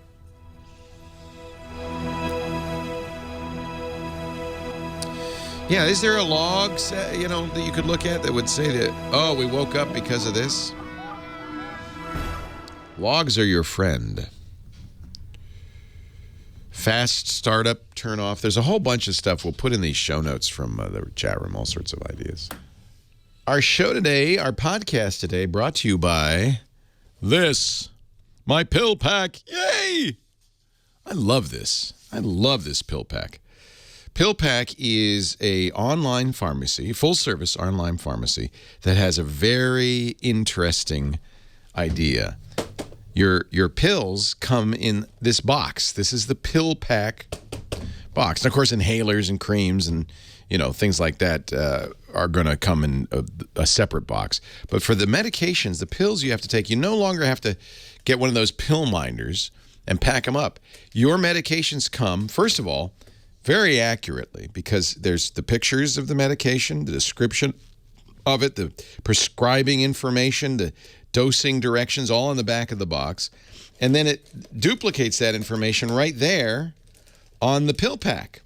Yeah, is there a log, that you could look at that would say that, oh, we woke up because of this? Logs are your friend. Fast startup, turn off. There's a whole bunch of stuff we'll put in these show notes from the chat room, all sorts of ideas. Our show today, our podcast today, brought to you by this, my pill pack. Yay! I love this. I love this pill pack. PillPack is a online pharmacy, full-service online pharmacy that has a very interesting idea. Your pills come in this box. This is the PillPack box. And of course, inhalers and creams and things like that are going to come in a separate box. But for the medications, the pills you have to take, you no longer have to get one of those pill minders and pack them up. Your medications come, first of all, very accurately, because there's the pictures of the medication, the description of it, the prescribing information, the dosing directions, all in the back of the box. And then it duplicates that information right there on the pill pack.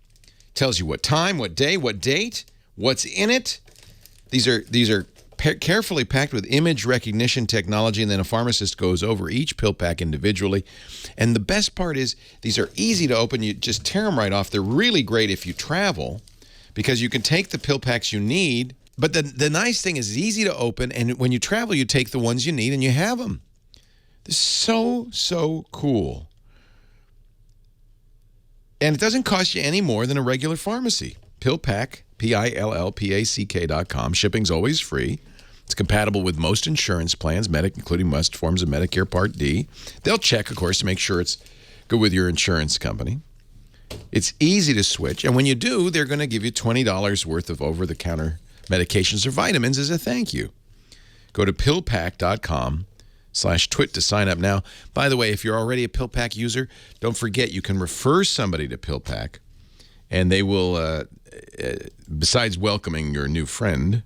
Tells you what time, what day, what date, what's in it. These are carefully packed with image recognition technology, and then a pharmacist goes over each pill pack individually. And the best part is these are easy to open. You just tear them right off. They're really great if you travel because you can take the pill packs you need. But the nice thing is it's easy to open, and when you travel, you take the ones you need and you have them. This is so cool. And it doesn't cost you any more than a regular pharmacy. PillPack, PILLPACK.com. Shipping's always free. It's compatible with most insurance plans, including most forms of Medicare Part D. They'll check, of course, to make sure it's good with your insurance company. It's easy to switch, and when you do, they're going to give you $20 worth of over-the-counter medications or vitamins as a thank you. Go to pillpack.com/twit to sign up now. By the way, if you're already a PillPack user, don't forget you can refer somebody to PillPack, and they will, besides welcoming your new friend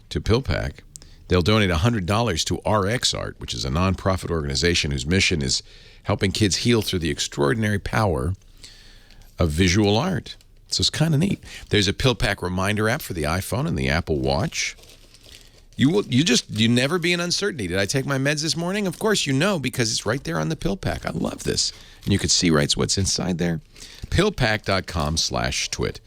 to PillPack, they'll donate $100 to RxArt, which is a nonprofit organization whose mission is helping kids heal through the extraordinary power of visual art. So it's kind of neat. There's a PillPack reminder app for the iPhone and the Apple Watch. You never be in uncertainty. Did I take my meds this morning? Of course you know, because it's right there on the PillPack. I love this. And you can see what's inside there. Pillpack.com/twit.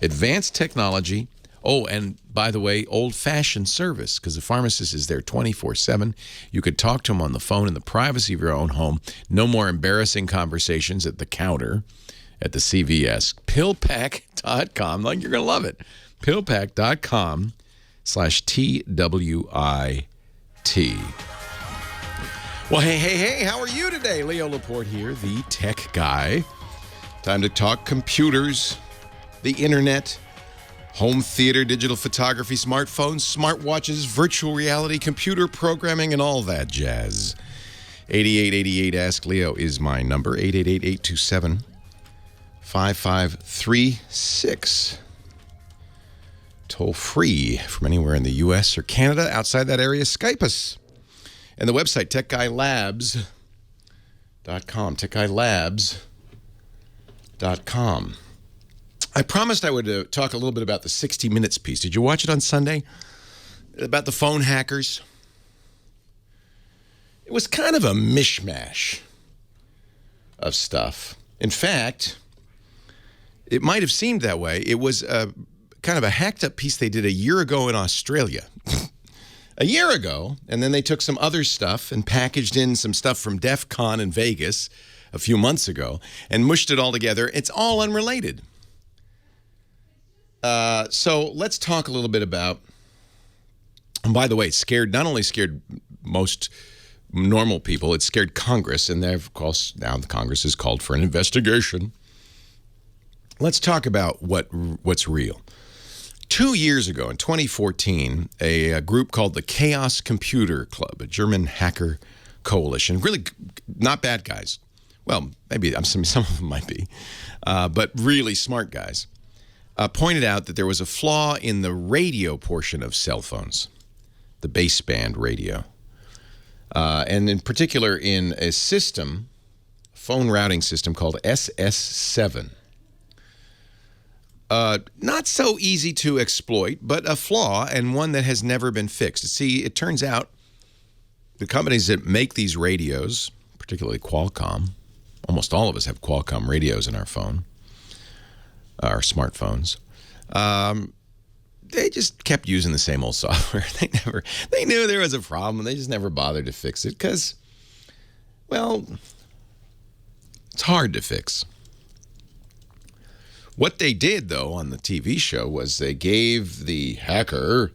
Advanced technology. Oh, and by the way, old-fashioned service, because the pharmacist is there 24/7. You could talk to him on the phone in the privacy of your own home. No more embarrassing conversations at the counter at the CVS. Pillpack.com. Like, you're going to love it. Pillpack.com/TWIT. Well, hey, how are you today? Leo Laporte here, the tech guy. Time to talk computers, the internet, Home theater, digital photography, smartphones, smartwatches, virtual reality, computer programming, and all that jazz. 8888 Ask Leo is my number. 888-827-5536. Toll free from anywhere in the U.S. or Canada. Outside that area, Skype us. And the website, techguylabs.com. techguylabs.com. I promised I would talk a little bit about the 60 Minutes piece. Did you watch it on Sunday? About the phone hackers? It was kind of a mishmash of stuff. In fact, it might have seemed that way. It was kind of a hacked up piece they did a year ago in Australia. A year ago, and then they took some other stuff and packaged in some stuff from DEF CON in Vegas a few months ago and mushed it all together. It's all unrelated. So let's talk a little bit about, and by the way, it not only scared most normal people, it scared Congress, and of course now the Congress has called for an investigation. Let's talk about what's real. 2 years ago, in 2014, a group called the Chaos Computer Club, a German hacker coalition, really not bad guys. Well, maybe some of them might be, but really smart guys. Pointed out that there was a flaw in the radio portion of cell phones, the baseband radio, and in particular in a system, phone routing system called SS7. Not so easy to exploit, but a flaw and one that has never been fixed. See, it turns out the companies that make these radios, particularly Qualcomm, almost all of us have Qualcomm radios in our phone, our smartphones. They just kept using the same old software. They knew there was a problem. They just never bothered to fix it because, well, it's hard to fix. What they did, though, on the TV show was they gave the hacker,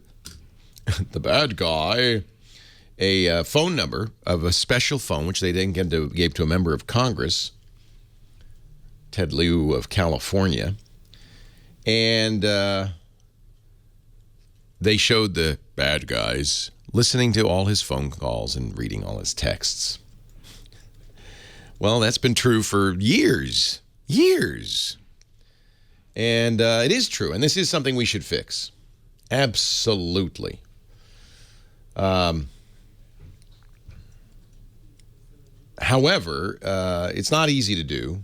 the bad guy, a phone number of a special phone, which they then gave to a member of Congress, Ted Lieu of California. And they showed the bad guys listening to all his phone calls and reading all his texts. Well, that's been true for years. And it is true. And this is something we should fix. Absolutely. However, it's not easy to do.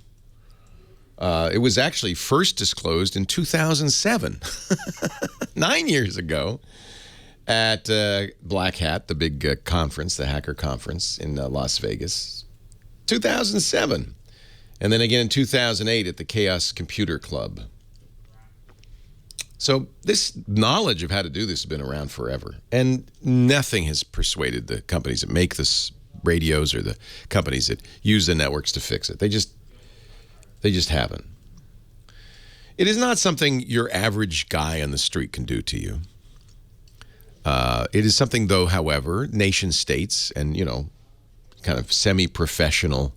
It was actually first disclosed in 2007, 9 years ago, at Black Hat, the big conference, the hacker conference in Las Vegas. 2007. And then again in 2008 at the Chaos Computer Club. So this knowledge of how to do this has been around forever. And nothing has persuaded the companies that make this radios or the companies that use the networks to fix it. They just haven't. It is not something your average guy on the street can do to you. It is something, though, however, nation states and, kind of semi-professional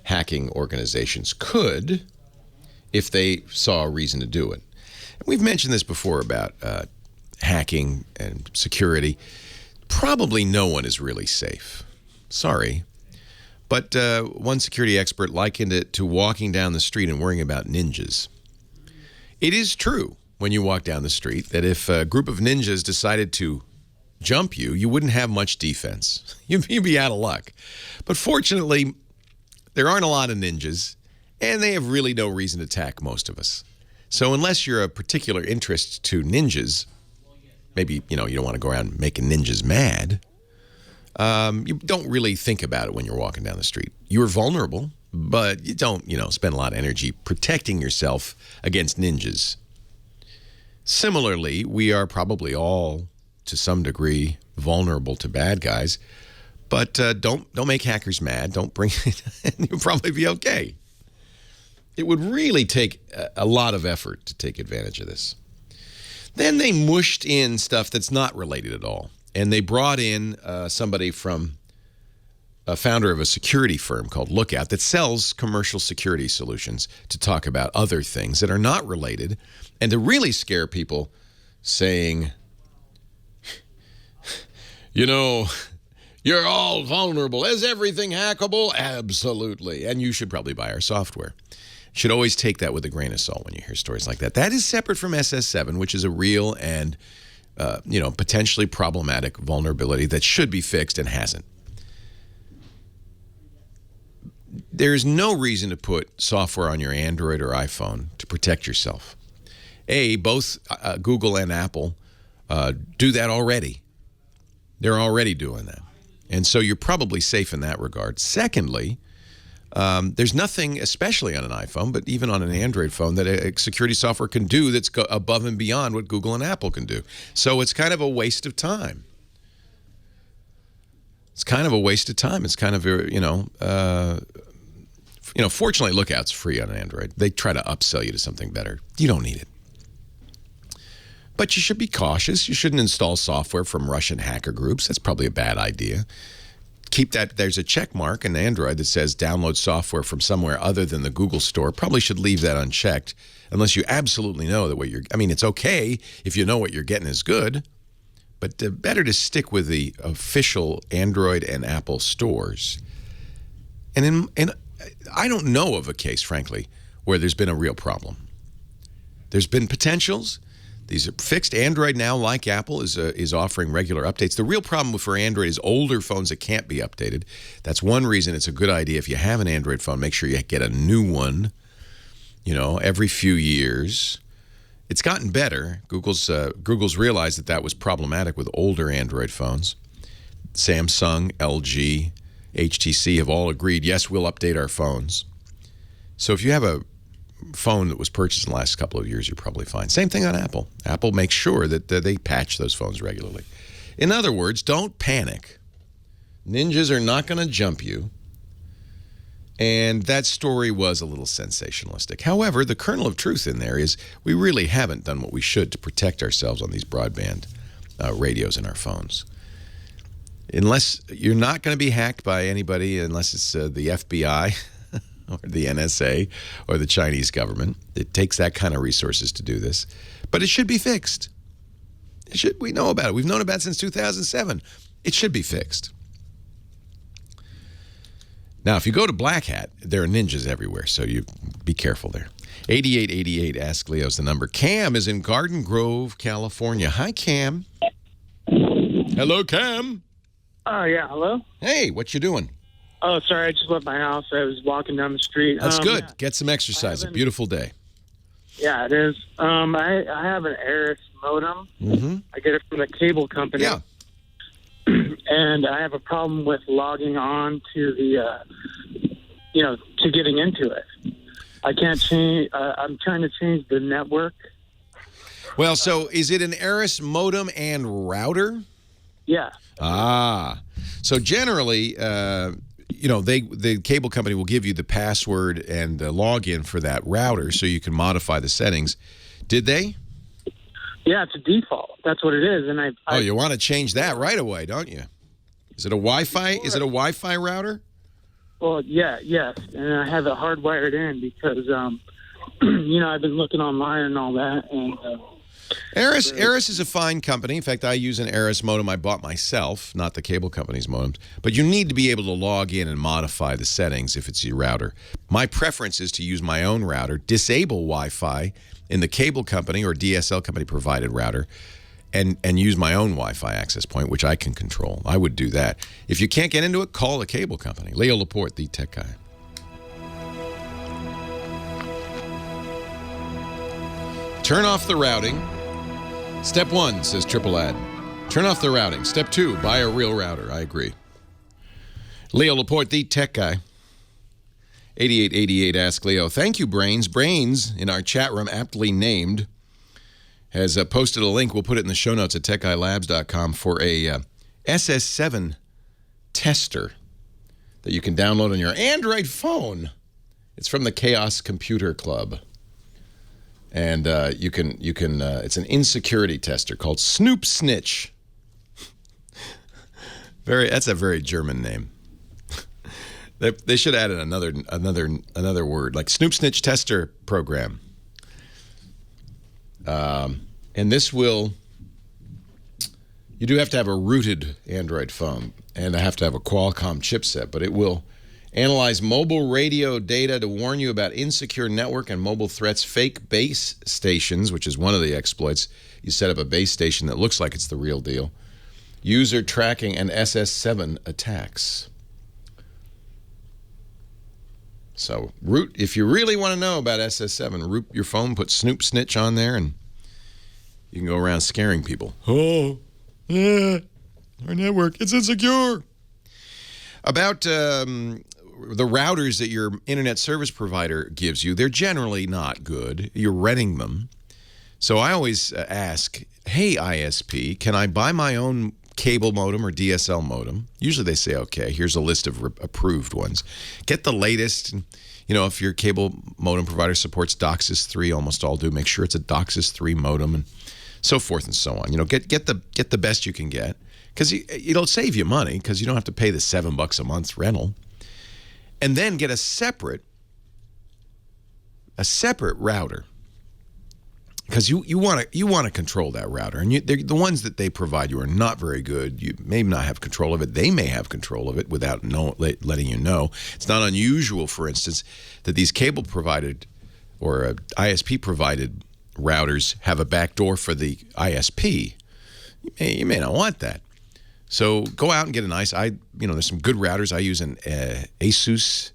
hacking organizations could if they saw a reason to do it. And we've mentioned this before about hacking and security. Probably no one is really safe. Sorry. But one security expert likened it to walking down the street and worrying about ninjas. It is true when you walk down the street that if a group of ninjas decided to jump you, you wouldn't have much defense. You'd be out of luck. But fortunately, there aren't a lot of ninjas, and they have really no reason to attack most of us. So unless you're a particular interest to ninjas, maybe, you don't want to go around making ninjas mad, you don't really think about it when you're walking down the street. You're vulnerable, but you don't, spend a lot of energy protecting yourself against ninjas. Similarly, we are probably all, to some degree, vulnerable to bad guys, but don't make hackers mad. Don't bring it, and you'll probably be okay. It would really take a lot of effort to take advantage of this. Then they mushed in stuff that's not related at all. And they brought in somebody from a founder of a security firm called Lookout that sells commercial security solutions to talk about other things that are not related and to really scare people, saying, you know, you're all vulnerable. Is everything hackable? Absolutely. And you should probably buy our software. You should always take that with a grain of salt when you hear stories like that. That is separate from SS7, which is a real and, potentially problematic vulnerability that should be fixed and hasn't. There's no reason to put software on your Android or iPhone to protect yourself. Both Google and Apple do that already. They're already doing that. And so you're probably safe in that regard. Secondly, there's nothing, especially on an iPhone, but even on an Android phone, that a security software can do that's above and beyond what Google and Apple can do. So it's kind of a waste of time. It's kind of a waste of time. It's kind of, fortunately, Lookout's free on Android. They try to upsell you to something better. You don't need it. But you should be cautious. You shouldn't install software from Russian hacker groups. That's probably a bad idea. Keep that. There's a check mark in Android that says download software from somewhere other than the Google store. Probably should leave that unchecked unless you absolutely know that what you're, it's okay if you know what you're getting is good. But better to stick with the official Android and Apple stores. And I don't know of a case, frankly, where there's been a real problem. There's been potentials. These are fixed. Android now, like Apple, is offering regular updates. The real problem for Android is older phones that can't be updated. That's one reason it's a good idea if you have an Android phone, make sure you get a new one, every few years. It's gotten better. Google's realized that was problematic with older Android phones. Samsung, LG, HTC have all agreed, yes, we'll update our phones. So if you have a phone that was purchased in the last couple of years, you're probably fine. Same thing on Apple. Apple makes sure that they patch those phones regularly. In other words, don't panic. Ninjas are not going to jump you. And that story was a little sensationalistic. However, the kernel of truth in there is we really haven't done what we should to protect ourselves on these broadband radios in our phones. Unless you're not going to be hacked by anybody, unless it's the FBI or the NSA or the Chinese government. It takes that kind of resources to do this. But it should be fixed. We know about it. We've known about it since 2007. It should be fixed. Now, if you go to Black Hat, there are ninjas everywhere, so you be careful there. 8888 Ask Leo's the number. Cam is in Garden Grove, California. Hi, Cam. Hello, Cam. Yeah, hello? Hey, what you doing? Oh, sorry, I just left my house. I was walking down the street. That's good. Yeah. Get some exercise. A beautiful day. Yeah, it is. I have an Eris modem. Mm-hmm. I get it from the cable company. Yeah. And I have a problem with logging on to the, to getting into it. I can't change. I'm trying to change the network. Well, so is it an Eris modem and router? Yeah. So generally, the cable company will give you the password and the login for that router so you can modify the settings. Did they? Yeah, it's a default. That's what it is. And you want to change that right away, don't you? Is it a Wi-Fi? Is it a Wi-Fi router? Well, yes. And I have it hardwired in because, I've been looking online and all that. And Eris is a fine company. In fact, I use an Eris modem I bought myself, not the cable company's modems. But you need to be able to log in and modify the settings if it's your router. My preference is to use my own router, disable Wi-Fi in the cable company or DSL company provided router, and use my own Wi-Fi access point, which I can control. I would do that. If you can't get into it, call the cable company. Leo Laporte, the tech guy. Turn off the routing. Step 1, says Triple Ad. Turn off the routing. Step 2, buy a real router. I agree. Leo Laporte, the tech guy. 8888 Ask Leo. Thank you, Brains. Brains, in our chat room, aptly named, has posted a link. We'll put it in the show notes at techguylabs.com for a SS7 tester that you can download on your Android phone. It's from the Chaos Computer Club. And you can it's an insecurity tester called Snoop Snitch. That's a very German name. They should add another word, like Snoop Snitch Tester Program. And this will, you do have to have a rooted Android phone, and I have to have a Qualcomm chipset, but it will analyze mobile radio data to warn you about insecure network and mobile threats, fake base stations, which is one of the exploits. You set up a base station that looks like it's the real deal. User tracking and SS7 attacks. So root, if you really want to know about SS7, root your phone, put Snoop Snitch on there, and you can go around scaring people. Oh, yeah, our network, it's insecure. About the routers that your internet service provider gives you, they're generally not good. You're renting them. So I always ask, hey, ISP, can I buy my own cable modem or DSL modem? Usually they say, okay, here's a list of approved ones. Get the latest. You know, if your cable modem provider supports DOCSIS 3, almost all do, make sure it's a DOCSIS 3 modem and so forth and so on. You know, get the best you can get, because it'll save you money because you don't have to pay the $7 a month rental. And then get a separate router, because you want to control that router, and the ones that they provide you are not very good. You may not have control of it. They may have control of it without letting you know. It's not unusual, for instance, that these cable provided or ISP provided routers have a backdoor for the ISP. You may not want that. So go out and get a nice. There's some good routers. I use an Asus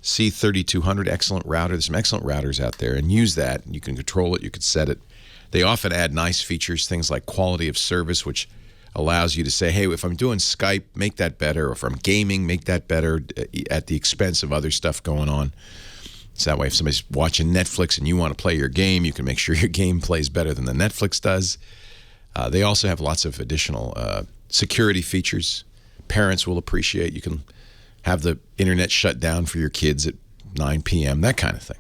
C3200, excellent router. There's some excellent routers out there, and use that. You can control it. You can set it. They often add nice features, things like quality of service, which allows you to say, hey, if I'm doing Skype, make that better. Or if I'm gaming, make that better at the expense of other stuff going on. So that way, if somebody's watching Netflix and you want to play your game, you can make sure your game plays better than the Netflix does. They also have lots of additional security features. Parents will appreciate. You can have the internet shut down for your kids at 9 p.m., that kind of thing.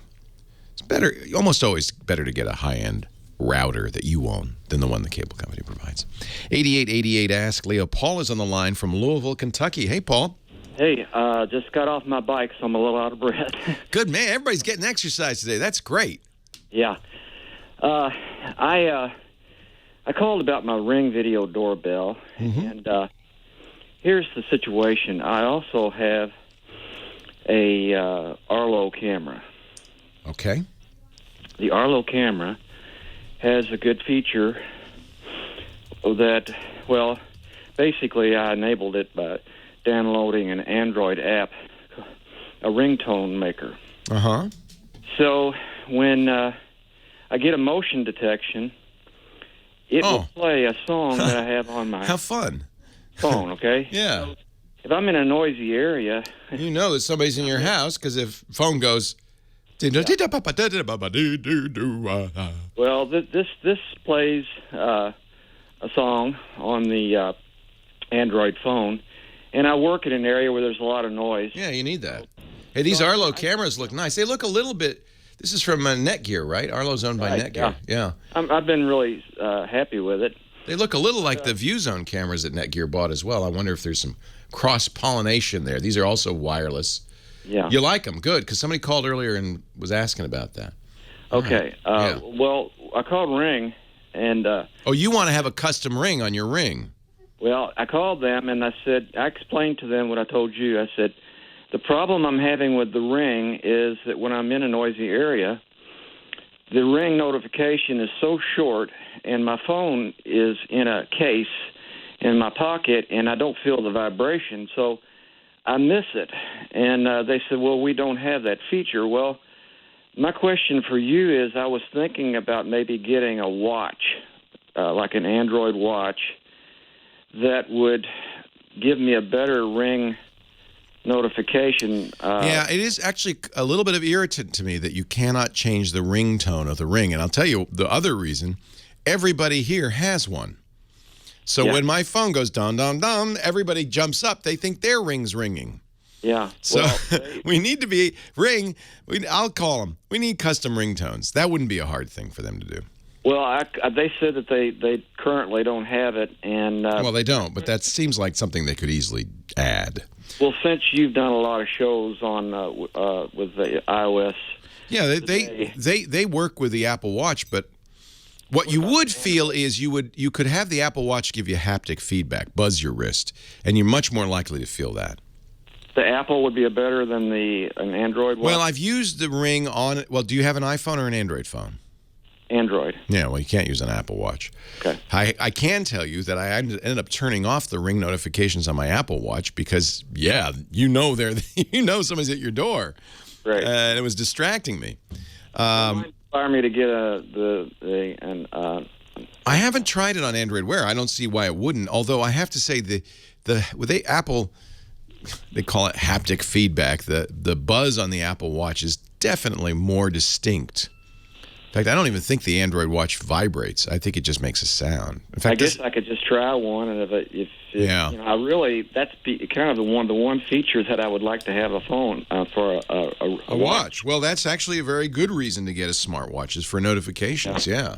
It's better, almost always better to get a high-end router that you own than the one the cable company provides. 8888 Ask Leo. Paul is on the line from Louisville, Kentucky. Hey, Paul. Hey, just got off my bike, so I'm a little out of breath. Good, man. Everybody's getting exercise today. That's great. Yeah. I called about my Ring video doorbell, and here's the situation. I also have a Arlo camera. Okay. The Arlo camera has a good feature that, well, basically I enabled it by downloading an Android app, a ringtone maker. Uh-huh. So when I get a motion detection, it will play a song that I have on my How fun. phone, okay? Yeah. So if I'm in a noisy area... You know that somebody's in your house, because if phone goes... Well, this plays a song on the Android phone, and I work in an area where there's a lot of noise. Yeah, you need that. Hey, these Arlo cameras look nice. They look a little bit... This is from Netgear, right? Arlo's owned by Netgear. Yeah. I've been really happy with it. They look a little like the ViewZone cameras that Netgear bought as well. I wonder if there's some cross-pollination there. These are also wireless. Yeah. You like them? Good, because somebody called earlier and was asking about that. Okay. Yeah. Well, I called Ring, and... oh, you want to have a custom ring on your ring? Well, I called them, and I explained to them what I told you. I said, the problem I'm having with the Ring is that when I'm in a noisy area, the Ring notification is so short, and my phone is in a case in my pocket, and I don't feel the vibration, so I miss it. And they said, well, we don't have that feature. Well, my question for you is, I was thinking about maybe getting a watch, like an Android watch, that would give me a better Ring notification. Yeah, it is actually a little bit of irritant to me that you cannot change the ringtone of the Ring. And I'll tell you the other reason. Everybody here has one. So when my phone goes dum, dum, dum, everybody jumps up. They think their Ring's ringing. Yeah. So we need to be Ring. I'll call them. We need custom ringtones. That wouldn't be a hard thing for them to do. Well, they said that they currently don't have it, and well, they don't, but that seems like something they could easily add. Well, since you've done a lot of shows on with the iOS, yeah, they work with the Apple Watch, but what you would feel is you could have the Apple Watch give you haptic feedback, buzz your wrist, and you're much more likely to feel that. The Apple would be better than an Android watch? Well, I've used the Ring on. Well, do you have an iPhone or an Android phone? Android. Yeah, well, you can't use an Apple Watch. Okay. I can tell you that I ended up turning off the Ring notifications on my Apple Watch because, yeah, somebody's at your door. Right. And it was distracting me. Inspire me to get I haven't tried it on Android Wear. I don't see why it wouldn't. Although I have to say Apple, they call it haptic feedback. The buzz on the Apple Watch is definitely more distinct. In fact, I don't even think the Android Watch vibrates. I think it just makes a sound. In fact, I guess I could just try one, and that's kind of the one feature that I would like to have a phone for a watch. Well, that's actually a very good reason to get a smartwatch is for notifications. Yeah.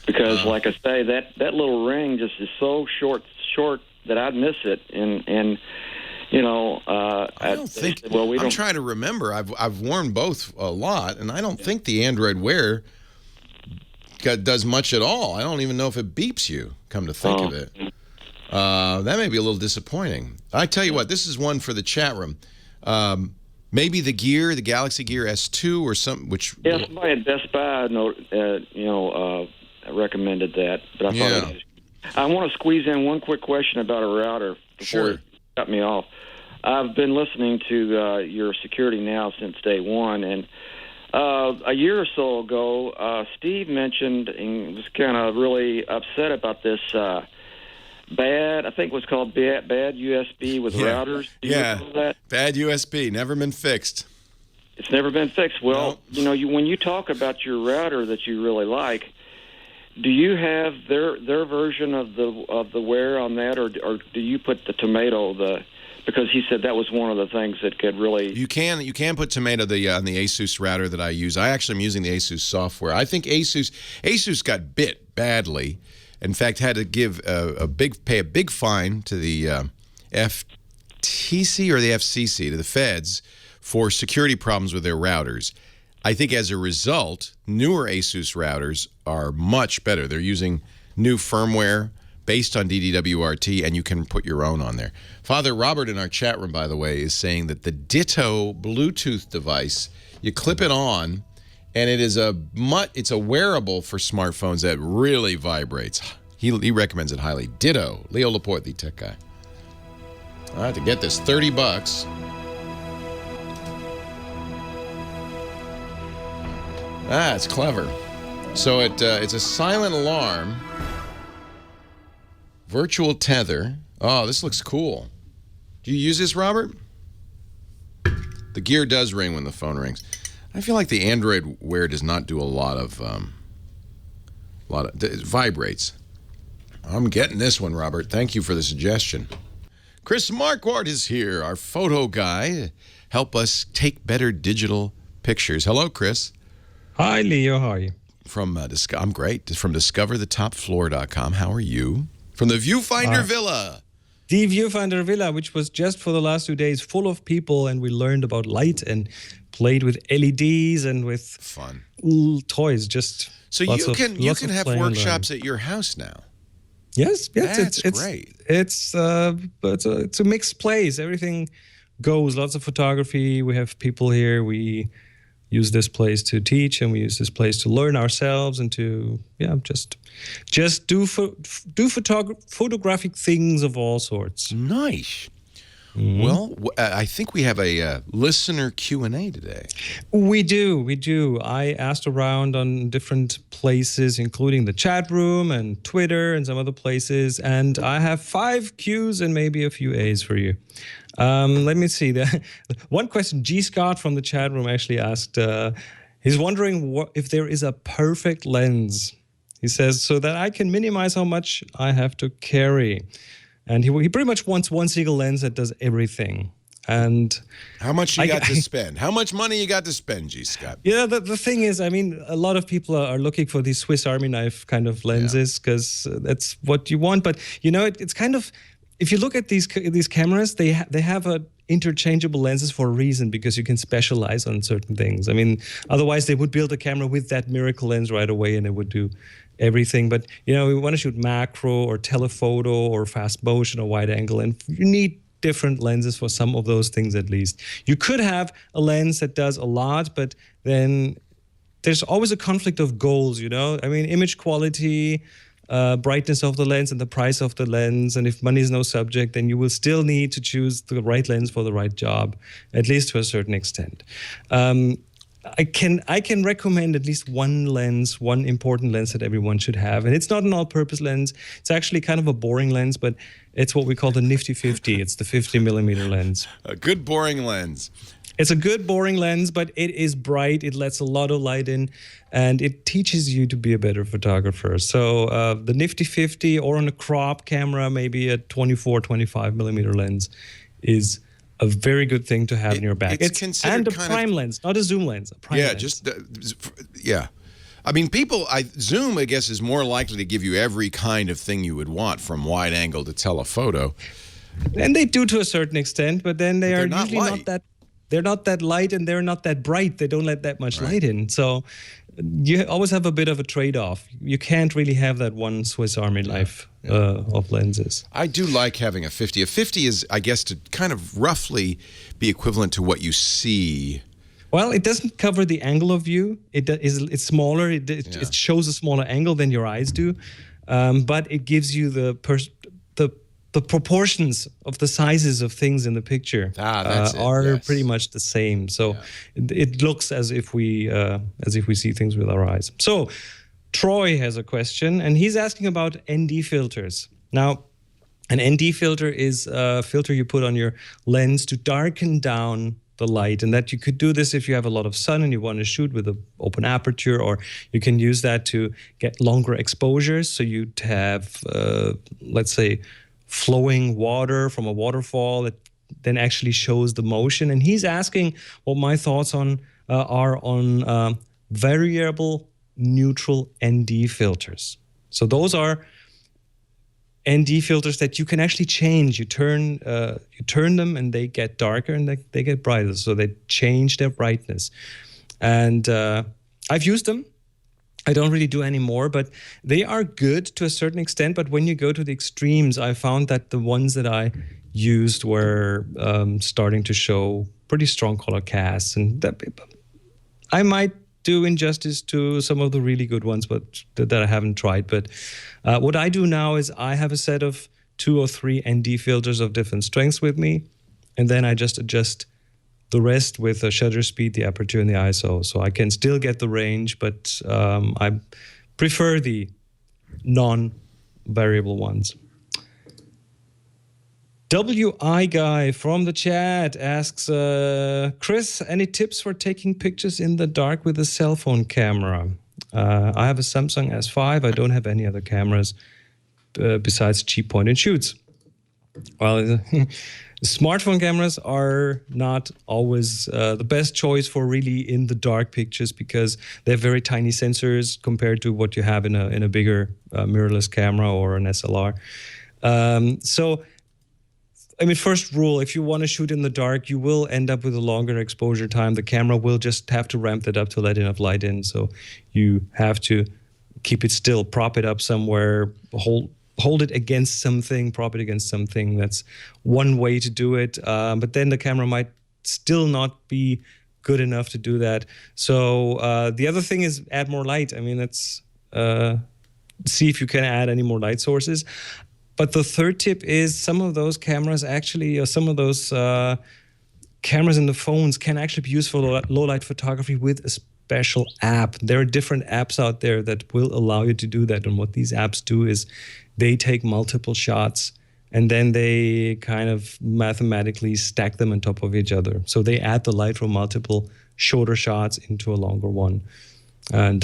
Because, like I say, that little ring just is so short that I'd miss it, and I don't think. Well, I'm trying to remember. I've worn both a lot, and I don't think the Android Wear does much at all. I don't even know if it beeps you, come to think of it. That may be a little disappointing. I tell you what, this is one for the chat room. Maybe the Galaxy Gear S2 or something, which... Yeah, somebody at Best Buy recommended that. But I thought I want to squeeze in one quick question about a router before you cut me off. I've been listening to your Security Now since day one, and a year or so ago, Steve mentioned and was kind of really upset about this bad USB with routers. Do you know that? Bad USB, never been fixed. It's never been fixed. Well, when you talk about your router that you really like, do you have their version of the Wear on that, or do you put the Tomato because he said that was one of the things that could really... You can put Tomato on the Asus router that I use. I actually am using the Asus software. I think Asus got bit badly. In fact, had to give pay a big fine to the FTC or the FCC, to the feds, for security problems with their routers. I think as a result, newer Asus routers are much better. They're using new firmware based on DDWRT, and you can put your own on there. Father Robert in our chat room, by the way, is saying that the Ditto Bluetooth device, you clip it on, and it's a wearable for smartphones that really vibrates. He recommends it highly. Ditto. Leo Laporte, the tech guy. All right, to get this, $30. It's clever. So it's a silent alarm. Virtual tether. Oh, this looks cool. Do you use this, Robert? The Gear does ring when the phone rings. I feel like the Android Wear does not do a lot of it vibrates. I'm getting this one, Robert. Thank you for the suggestion. Chris Marquardt is here, our photo guy. Help us take better digital pictures. Hello, Chris. Hi, Leo. How are you? I'm great. From discoverthetopfloor.com. How are you? From the Viewfinder Villa. The Viewfinder Villa, which was just for the last 2 days full of people, and we learned about light and played with LEDs and with fun toys. So you can have workshops at your house now. Yes, that's great. It's a mixed place. Everything goes. Lots of photography. We have people here. We use this place to teach, and we use this place to learn ourselves and to just do photographic things of all sorts. Nice. Mm-hmm. Well, I think we have a listener Q&A today. We do. I asked around on different places, including the chat room and Twitter and some other places, and I have 5 Qs and maybe a few As for you. Let me see. One question, G. Scott from the chat room actually asked, he's wondering if there is a perfect lens. He says, so that I can minimize how much I have to carry. And he pretty much wants one single lens that does everything. And how much you got to spend? How much money you got to spend, G. Scott? Yeah, the thing is, I mean, a lot of people are looking for these Swiss Army knife kind of lenses because that's what you want. But you know, it's kind of, if you look at these cameras, they have a interchangeable lenses for a reason, because you can specialize on certain things. I mean, otherwise they would build a camera with that miracle lens right away and it would do everything. But you know, we want to shoot macro or telephoto or fast motion or wide angle, and you need different lenses for some of those things at least. You could have a lens that does a lot, but then there's always a conflict of goals, you know? I mean, image quality, brightness of the lens, and the price of the lens. And if money is no subject, then you will still need to choose the right lens for the right job, at least to a certain extent. I can recommend at least one lens, one important lens that everyone should have. And it's not an all-purpose lens. It's actually kind of a boring lens, but it's what we call the nifty 50. It's the 50 millimeter lens. A good boring lens. It's a good boring lens, but it is bright. It lets a lot of light in, and it teaches you to be a better photographer. So the nifty 50, or on a crop camera, maybe a 24, 25 millimeter lens is a very good thing to have in your bag. It's considered and a prime lens, not a zoom lens. A prime lens. I mean, zoom, I guess, is more likely to give you every kind of thing you would want, from wide angle to telephoto. And they do to a certain extent, but then they're usually light. not that. They're not that light, and they're not that bright. They don't let that much light in. So you always have a bit of a trade-off. You can't really have that one Swiss Army knife of lenses. I do like having a 50. A 50 is, I guess, to kind of roughly be equivalent to what you see. Well, it doesn't cover the angle of view. It's smaller. It shows a smaller angle than your eyes do, but it gives you the proportions of the sizes of things in the picture are pretty much the same. So it looks as if we see things with our eyes. So Troy has a question, and he's asking about ND filters. Now, an ND filter is a filter you put on your lens to darken down the light, and that you could do this if you have a lot of sun and you want to shoot with an open aperture, or you can use that to get longer exposures. So you'd have, let's say, flowing water from a waterfall that then actually shows the motion. And he's asking what my thoughts are on variable neutral ND filters. So those are ND filters that you can actually change. You turn them and they get darker and they get brighter. So they change their brightness. And I've used them. I don't really do anymore, but they are good to a certain extent. But when you go to the extremes, I found that the ones that I used were starting to show pretty strong color casts. And I might do injustice to some of the really good ones, but that I haven't tried. But what I do now is I have a set of 2 or 3 ND filters of different strengths with me, and then I just adjust the rest with the shutter speed, the aperture, and the ISO. So I can still get the range, but I prefer the non-variable ones. WI Guy from the chat asks, Chris, any tips for taking pictures in the dark with a cell phone camera? I have a Samsung S5. I don't have any other cameras besides cheap point-and-shoots. Well, smartphone cameras are not always the best choice for really in the dark pictures, because they have very tiny sensors compared to what you have in a bigger mirrorless camera or an SLR. So, I mean, first rule, if you want to shoot in the dark, you will end up with a longer exposure time. The camera will just have to ramp it up to let enough light in. So you have to keep it still, prop it up somewhere, hold it against something, prop it against something. That's one way to do it. But then the camera might still not be good enough to do that. So the other thing is add more light. I mean, let's see if you can add any more light sources. But the third tip is some of those cameras actually, or some of those cameras in the phones can actually be used for low light photography with a special app. There are different apps out there that will allow you to do that. And what these apps do is they take multiple shots and then they kind of mathematically stack them on top of each other. So they add the light from multiple shorter shots into a longer one. And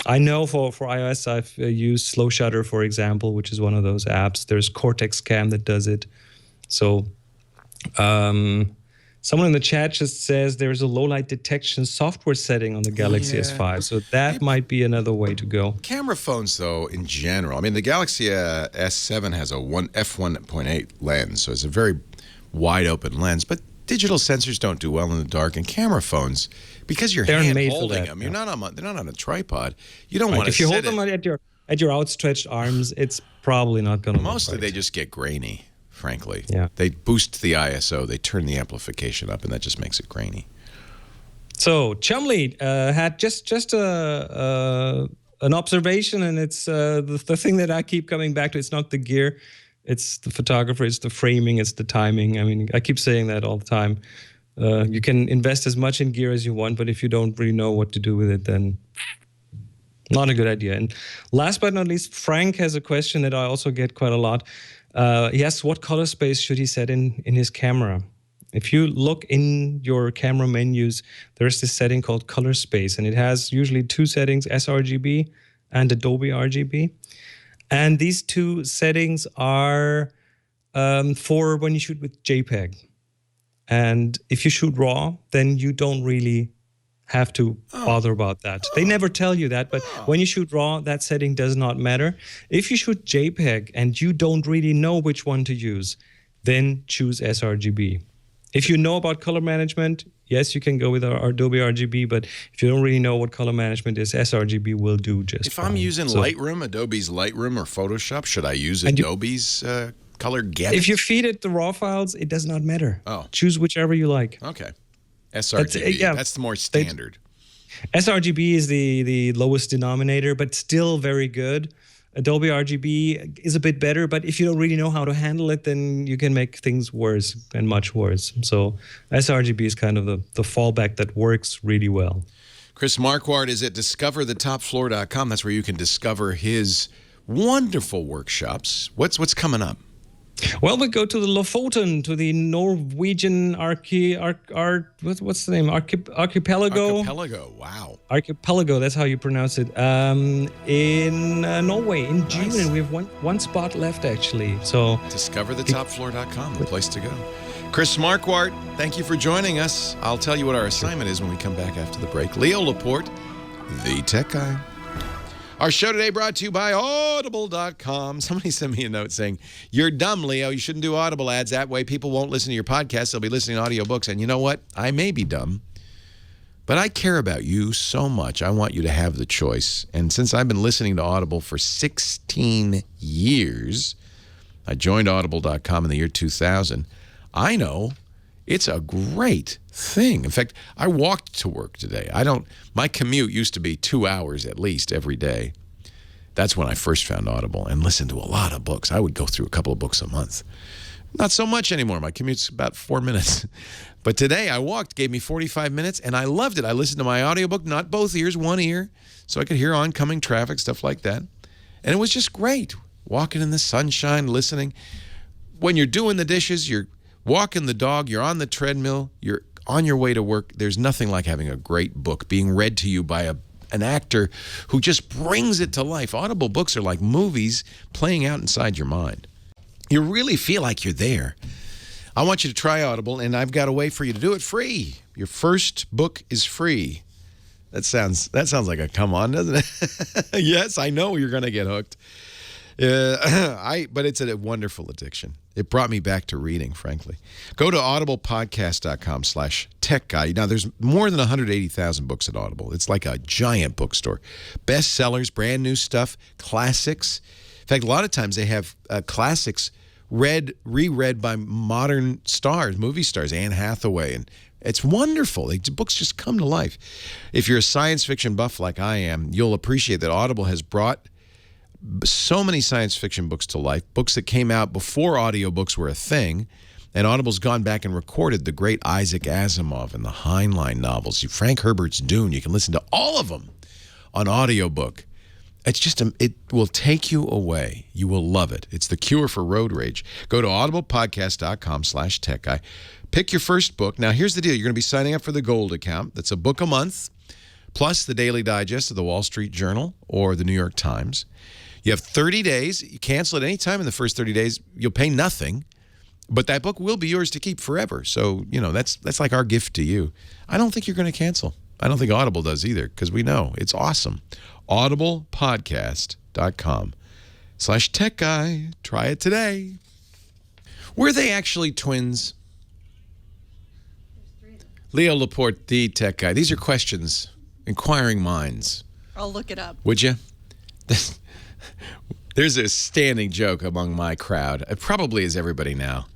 I know for iOS, I've used Slow Shutter, for example, which is one of those apps. There's Cortex Cam that does it. So Someone in the chat just says there's a low light detection software setting on the Galaxy S5. So that might be another way to go. Camera phones, though, in general, I mean, the Galaxy S7 has a f1.8 lens, so it's a very wide open lens, but digital sensors don't do well in the dark, and camera phones, because you're hand holding them, they're not on a tripod. You don't want to. If you hold them at your outstretched arms, it's probably not going to. Mostly they just get grainy. Frankly, yeah. They boost the ISO, they turn the amplification up, and that just makes it grainy. So Chumley had just an observation, and it's the thing that I keep coming back to. It's not the gear, it's the photographer, it's the framing, it's the timing. I mean, I keep saying that all the time. You can invest as much in gear as you want, but if you don't really know what to do with it, then not a good idea. And last but not least, Frank has a question that I also get quite a lot. He asks, what color space should he set in his camera? If you look in your camera menus, there's this setting called color space, and it has usually two settings, sRGB and Adobe RGB. And these two settings are for when you shoot with JPEG. And if you shoot RAW, then you don't really have to bother about that. They never tell you that, but when you shoot RAW, that setting does not matter. If you shoot JPEG and you don't really know which one to use, then choose sRGB. If you know about color management, yes, you can go with our Adobe RGB, but if you don't really know what color management is, sRGB will do just fine. If I'm using Lightroom, Adobe's Lightroom or Photoshop, should I use Adobe's color gamut? If you feed it the RAW files, it does not matter. Oh. Choose whichever you like. Okay. sRGB, that's the more standard. sRGB is the lowest denominator, but still very good. Adobe RGB is a bit better, but if you don't really know how to handle it, then you can make things worse and much worse. So sRGB is kind of the fallback that works really well. Chris Marquardt is at discoverthetopfloor.com. That's where you can discover his wonderful workshops. What's coming up? Well, we go to the Lofoten, to the Norwegian what's the name? Archipelago. Archipelago, wow. Archipelago, that's how you pronounce it. In Norway in June, and we have one spot left actually. So discoverthetopfloor.com, the place to go. Chris Marquardt, thank you for joining us. I'll tell you what our assignment is when we come back after the break. Leo Laporte, the tech guy. Our show today brought to you by Audible.com. Somebody sent me a note saying, you're dumb, Leo. You shouldn't do Audible ads. That way people won't listen to your podcast. They'll be listening to audiobooks. And you know what? I may be dumb, but I care about you so much. I want you to have the choice. And since I've been listening to Audible for 16 years, I joined Audible.com in the year 2000. I know it's a great thing. In fact, I walked to work today. My commute used to be 2 hours at least every day. That's when I first found Audible and listened to a lot of books. I would go through a couple of books a month. Not so much anymore. My commute's about 4 minutes. But today I walked, gave me 45 minutes, and I loved it. I listened to my audiobook, not both ears, one ear, so I could hear oncoming traffic, stuff like that. And it was just great. Walking in the sunshine, listening. When you're doing the dishes, you're walking the dog, you're on the treadmill, you're on your way to work. There's nothing like having a great book being read to you by an actor who just brings it to life. Audible books are like movies playing out inside your mind. You really feel like you're there. I want you to try Audible, and I've got a way for you to do it free. Your first book is free. That sounds like a come on, doesn't it? Yes, I know you're going to get hooked. But it's a wonderful addiction. It brought me back to reading, frankly. Go to audiblepodcast.com/techguy. Now, there's more than 180,000 books at Audible. It's like a giant bookstore. Bestsellers, brand new stuff, classics. In fact, a lot of times they have classics reread by modern stars, movie stars, Anne Hathaway, and it's wonderful. The books just come to life. If you're a science fiction buff like I am, you'll appreciate that Audible has brought so many science fiction books to life, books that came out before audiobooks were a thing, and Audible's gone back and recorded the great Isaac Asimov and the Heinlein novels. Frank Herbert's Dune, you can listen to all of them on audiobook. It's just, it will take you away. You will love it. It's the cure for road rage. Go to audiblepodcast.com/techguy. Pick your first book. Now, here's the deal. You're going to be signing up for the Gold account. That's a book a month, plus the Daily Digest of the Wall Street Journal or the New York Times. You have 30 days. You cancel at any time in the first 30 days. You'll pay nothing. But that book will be yours to keep forever. So, that's like our gift to you. I don't think you're going to cancel. I don't think Audible does either, because we know it's awesome. audiblepodcast.com/techguy. Try it today. Were they actually twins? Leo Laporte, the tech guy. These are questions, inquiring minds. I'll look it up. Would you? There's a standing joke among my crowd. It probably is everybody now,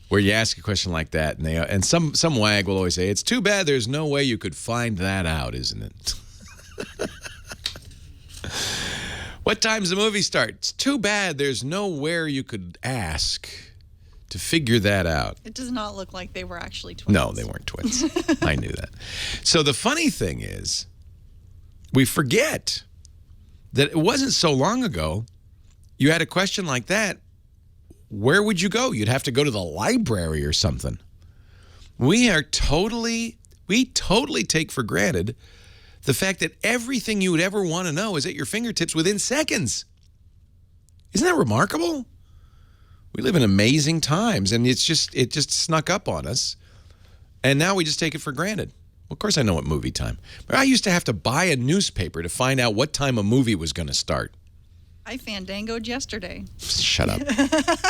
where you ask a question like that, and some wag will always say, "It's too bad there's no way you could find that out, isn't it?" What time's the movie start? It's too bad there's nowhere you could ask to figure that out. It does not look like they were actually twins. No, they weren't twins. I knew that. So the funny thing is, we forget that it wasn't so long ago you had a question like that. Where would you go? You'd have to go to the library or something. We totally take for granted the fact that everything you would ever want to know is at your fingertips within seconds. Isn't that remarkable? We live in amazing times, and it just snuck up on us, and now we just take it for granted. Well, of course I know what movie time. But I used to have to buy a newspaper to find out what time a movie was going to start. I fandangoed yesterday. Shut up.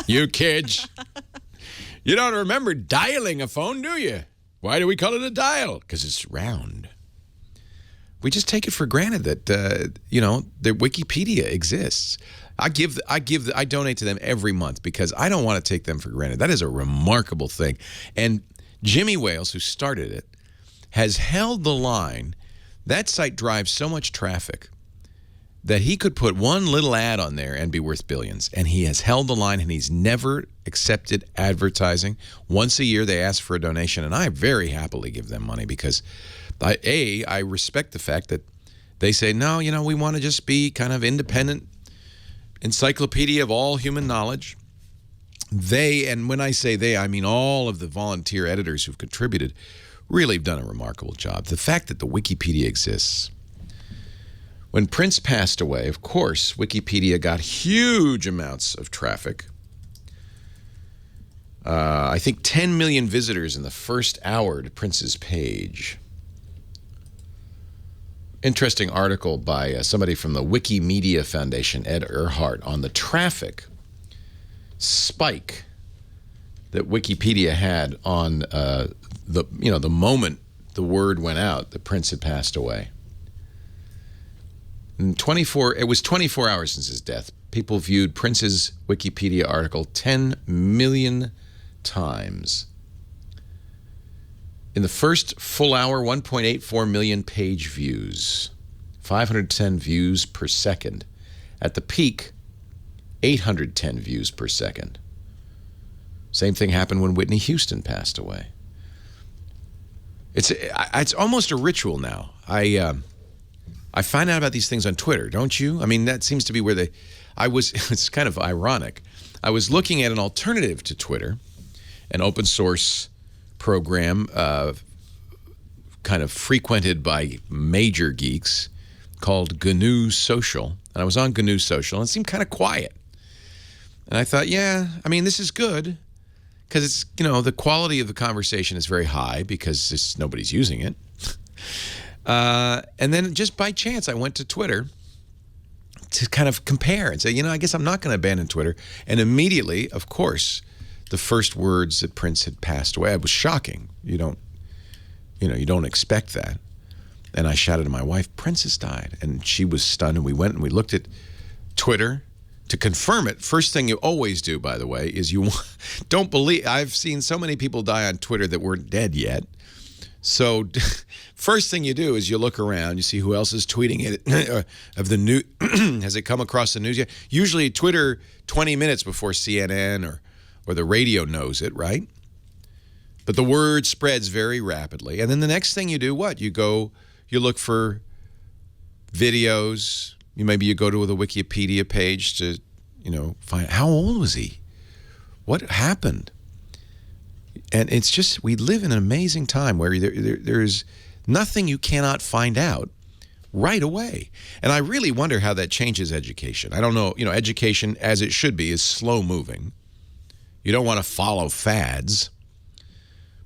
You kids. You don't remember dialing a phone, do you? Why do we call it a dial? Because it's round. We just take it for granted that, that Wikipedia exists. I donate to them every month because I don't want to take them for granted. That is a remarkable thing. And Jimmy Wales, who started it, has held the line. That site drives so much traffic that he could put one little ad on there and be worth billions. And he has held the line, and he's never accepted advertising. Once a year, they ask for a donation, and I very happily give them money because, I respect the fact that they say, no, we want to just be kind of independent encyclopedia of all human knowledge. They, and when I say they, I mean all of the volunteer editors who've contributed, really have done a remarkable job. The fact that the Wikipedia exists. When Prince passed away, of course, Wikipedia got huge amounts of traffic. I think 10 million visitors in the first hour to Prince's page. Interesting article by somebody from the Wikimedia Foundation, Ed Earhart, on the traffic spike that Wikipedia had on the moment the word went out that Prince had passed away. It was 24 hours since his death. People viewed Prince's Wikipedia article 10 million times. In the first full hour, 1.84 million page views, 510 views per second. At the peak, 810 views per second. Same thing happened when Whitney Houston passed away. It's almost a ritual now. I find out about these things on Twitter, don't you? I mean, that seems to be where it's kind of ironic. I was looking at an alternative to Twitter, an open source program kind of frequented by major geeks called GNU Social. And I was on GNU Social, and it seemed kind of quiet. And I thought, this is good because it's, the quality of the conversation is very high because nobody's using it. And then just by chance, I went to Twitter to kind of compare and say, I guess I'm not going to abandon Twitter. And immediately, of course, the first words that Prince had passed away, it was shocking. You don't expect that. And I shouted to my wife, Prince has died. And she was stunned, and we went and we looked at Twitter to confirm it. First thing you always do, by the way, is you don't believe. I've seen so many people die on Twitter that weren't dead yet. So first thing you do is you look around, you see who else is tweeting it of the news. Has it come across the news yet? Usually Twitter 20 minutes before CNN or the radio knows it, right? But the word spreads very rapidly. And then the next thing you do, what? You look for videos. Maybe you go to the Wikipedia page to, find how old was he? What happened? And it's just, we live in an amazing time where there's nothing you cannot find out right away. And I really wonder how that changes education. I don't know, education, as it should be, is slow moving. You don't want to follow fads.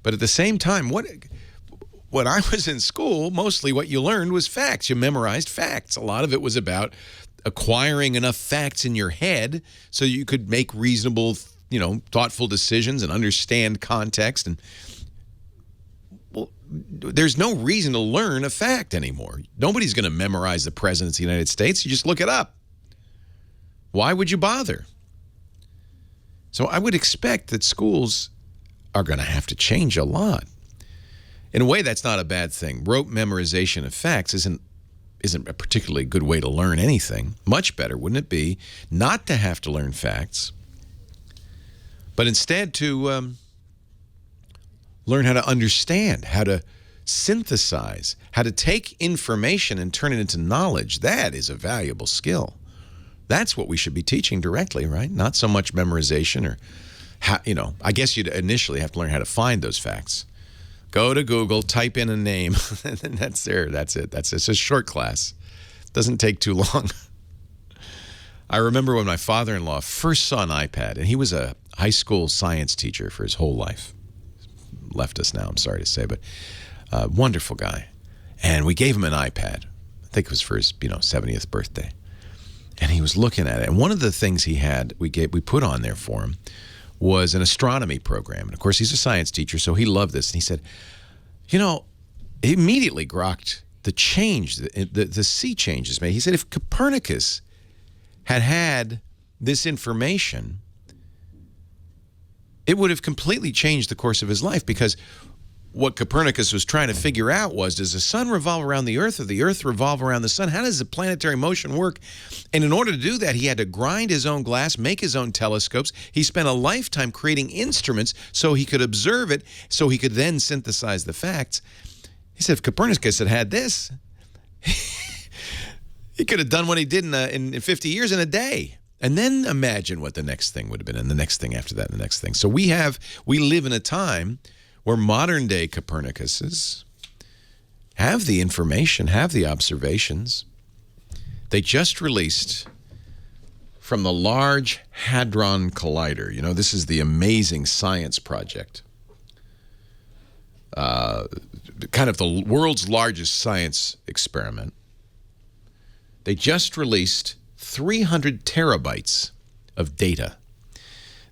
But at the same time, when I was in school, mostly what you learned was facts. You memorized facts. A lot of it was about acquiring enough facts in your head so you could make reasonable, thoughtful decisions and understand context. And well, there's no reason to learn a fact anymore. Nobody's going to memorize the presidents of the United States. You just look it up. Why would you bother? So I would expect that schools are going to have to change a lot. In a way, that's not a bad thing. Rote memorization of facts isn't a particularly good way to learn anything. Much better, wouldn't it be, not to have to learn facts, but instead to learn how to understand, how to synthesize, how to take information and turn it into knowledge. That is a valuable skill. That's what we should be teaching directly, right? Not so much memorization or, I guess you'd initially have to learn how to find those facts. Go to Google, type in a name, and then that's there. That's it. It's a short class. Doesn't take too long. I remember when my father-in-law first saw an iPad, and he was a high school science teacher for his whole life. Left us now, I'm sorry to say, but wonderful guy. And we gave him an iPad. I think it was for his 70th birthday. And he was looking at it. And one of the things he had, we put on there for him, was an astronomy program. And of course, he's a science teacher, so he loved this. And he said, he immediately grokked the change, the sea changes made. He said, if Copernicus had this information, it would have completely changed the course of his life, because what Copernicus was trying to figure out was, does the sun revolve around the earth or the earth revolve around the sun? How does the planetary motion work? And in order to do that, he had to grind his own glass, make his own telescopes. He spent a lifetime creating instruments so he could observe it, so he could then synthesize the facts. He said, if Copernicus had this, he could have done what he did in 50 years in a day. And then imagine what the next thing would have been, and the next thing after that, and the next thing. So we live in a time where modern-day Copernicuses have the information, have the observations. They just released from the Large Hadron Collider. This is the amazing science project. Kind of the world's largest science experiment. They just released 300 terabytes of data.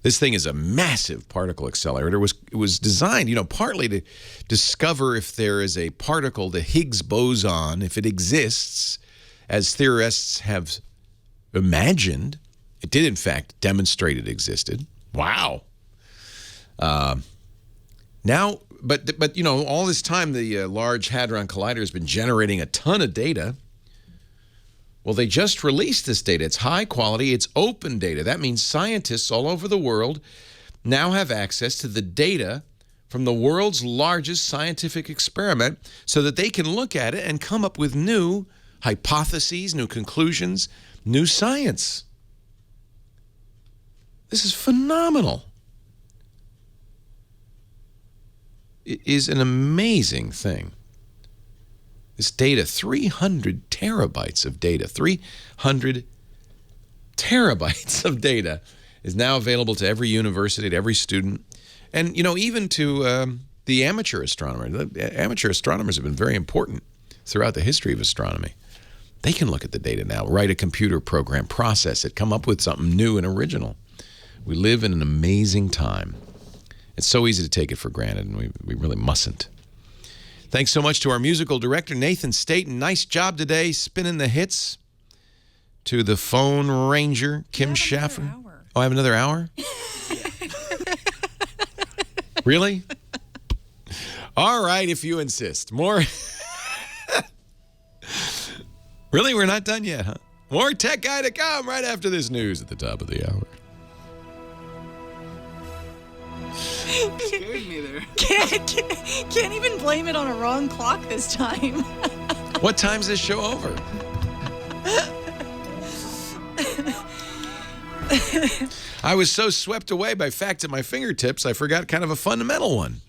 This thing is a massive particle accelerator. It was designed, partly to discover if there is a particle, the Higgs boson, if it exists, as theorists have imagined. It did, in fact, demonstrate it existed. Wow. Now, but all this time, the Large Hadron Collider has been generating a ton of data. Well, they just released this data. It's high quality. It's open data. That means scientists all over the world now have access to the data from the world's largest scientific experiment so that they can look at it and come up with new hypotheses, new conclusions, new science. This is phenomenal. It is an amazing thing. This data, 300 terabytes of data, 300 terabytes of data is now available to every university, to every student, and, even to the amateur astronomer. The amateur astronomers have been very important throughout the history of astronomy. They can look at the data now, write a computer program, process it, come up with something new and original. We live in an amazing time. It's so easy to take it for granted, and we really mustn't. Thanks so much to our musical director, Nathan Staten. Nice job today, spinning the hits. To the phone ranger, Kim Schaffer. Oh, I have another hour? Really? All right, if you insist. More. Really? We're not done yet, huh? More Tech Guy to come right after this news at the top of the hour. Scared me there. Can't even blame it on a wrong clock this time. What time's this show over? I was so swept away by facts at my fingertips, I forgot kind of a fundamental one.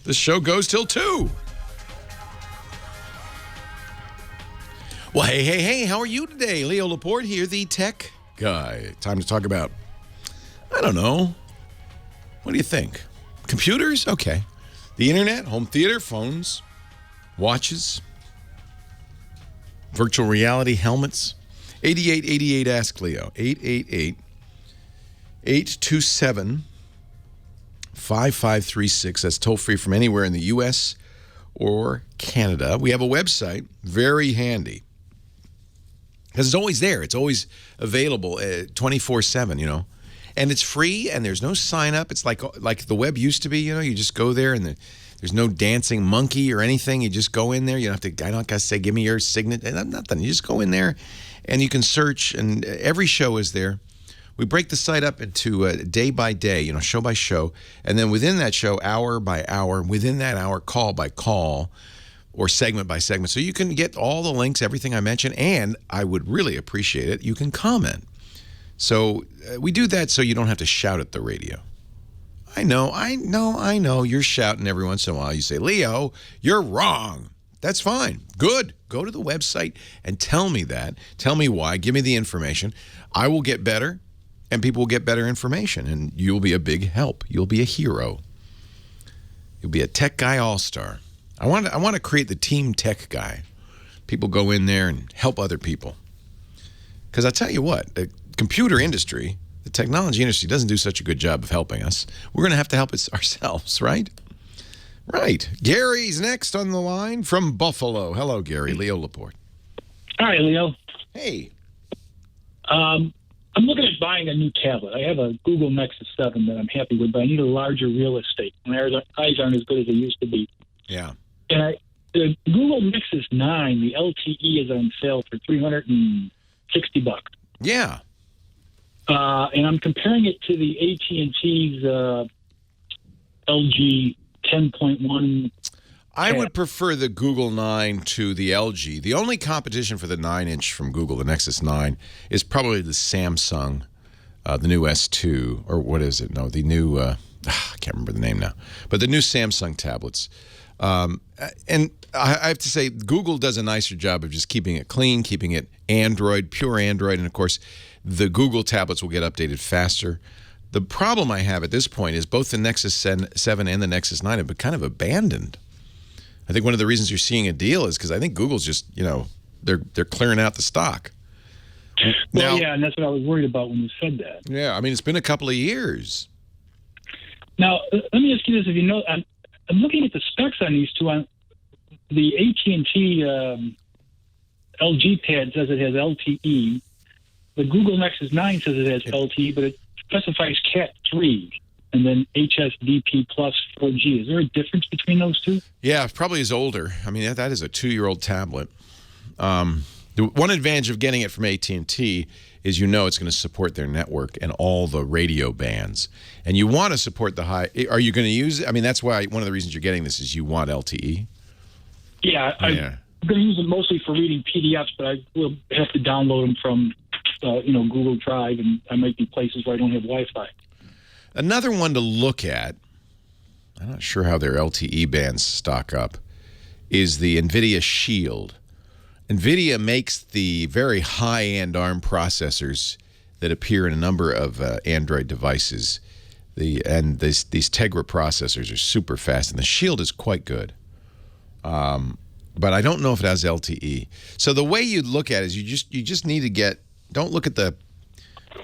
This show goes till 2. Well, hey, how are you today? Leo Laporte here, the Tech Guy. Time to talk about, I don't know, What do you think? Computers? Okay. The internet, home theater, phones, watches, virtual reality helmets. 8888 Ask Leo. 888-827-5536. That's toll free from anywhere in the U.S. or Canada. We have a website, very handy. Because it's always there. It's always available 24/7, you know. And it's free, and there's no sign up. It's like the web used to be, you know. You just go there, and there's no dancing monkey or anything. You just go in there. You don't have to. I don't got to say, give me your signature. Nothing. You just go in there, and you can search, and every show is there. We break the site up into day by day, you know, show by show, and then within that show, hour by hour, within that hour, call by call, or segment by segment. So you can get all the links, everything I mentioned, and I would really appreciate it. You can comment. So we do that so you don't have to shout at the radio. I know. You're shouting every once in a while. You say, Leo, you're wrong. That's fine. Good. Go to the website and tell me that. Tell me why. Give me the information. I will get better, and people will get better information, and you'll be a big help. You'll be a hero. You'll be a tech guy all-star. I want to create the team tech guy. People go in there and help other people. Because I'll tell you what, the computer industry, the technology industry doesn't do such a good job of helping us. We're going to help it ourselves, right? Right. Gary's next on the line from Buffalo. Hello, Gary. Leo Laporte. Hi, Leo. Hey. I'm looking at buying a new tablet. I have a Google Nexus 7 that I'm happy with, but I need a larger real estate. My eyes aren't as good as they used to be. Yeah. And the Google Nexus 9, the LTE is on sale for $360. Yeah. And I'm comparing it to the AT&T's LG 10.1. I would prefer the Google 9 to the LG. The only competition for the 9-inch from Google, the Nexus 9, is probably the Samsung, the new S2, or what is it? No, the new, I can't remember the name now, but the new Samsung tablets. And I have to say, Google does a nicer job of just keeping it clean, keeping it Android, pure Android, and of course, the Google tablets will get updated faster. The problem I have at this point is both the Nexus 7 and the Nexus 9 have been kind of abandoned. I think one of the reasons you're seeing a deal is because I think Google's just, you know, they're clearing out the stock. Well, yeah, and that's what I was worried about when you said that. Yeah, I mean, it's been a couple of years. Now, let me ask you this. If you know, I'm looking at the specs on these two. On the AT&T LG pad says it has LTE. The Google Nexus 9 says it has LTE, but it specifies Cat 3 and then HSDP plus 4G. Is there a difference between those two? Yeah, probably is older. I mean, that is a 2-year-old tablet. The one advantage of getting it from AT&T is you know it's going to support their network and all the radio bands. And you want to support the high. Are you going to use it? I mean, that's why one of the reasons you're getting this is you want LTE. Yeah, I'm going to use it mostly for reading PDFs, but I will have to download them from Google Drive, and I might be places where I don't have Wi-Fi. Another one to look at, I'm not sure how their LTE bands stock up, is the NVIDIA Shield. NVIDIA makes the very high-end ARM processors that appear in a number of Android devices. These Tegra processors are super fast, and the Shield is quite good. But I don't know if it has LTE. So the way you look at it is you just need to don't look at the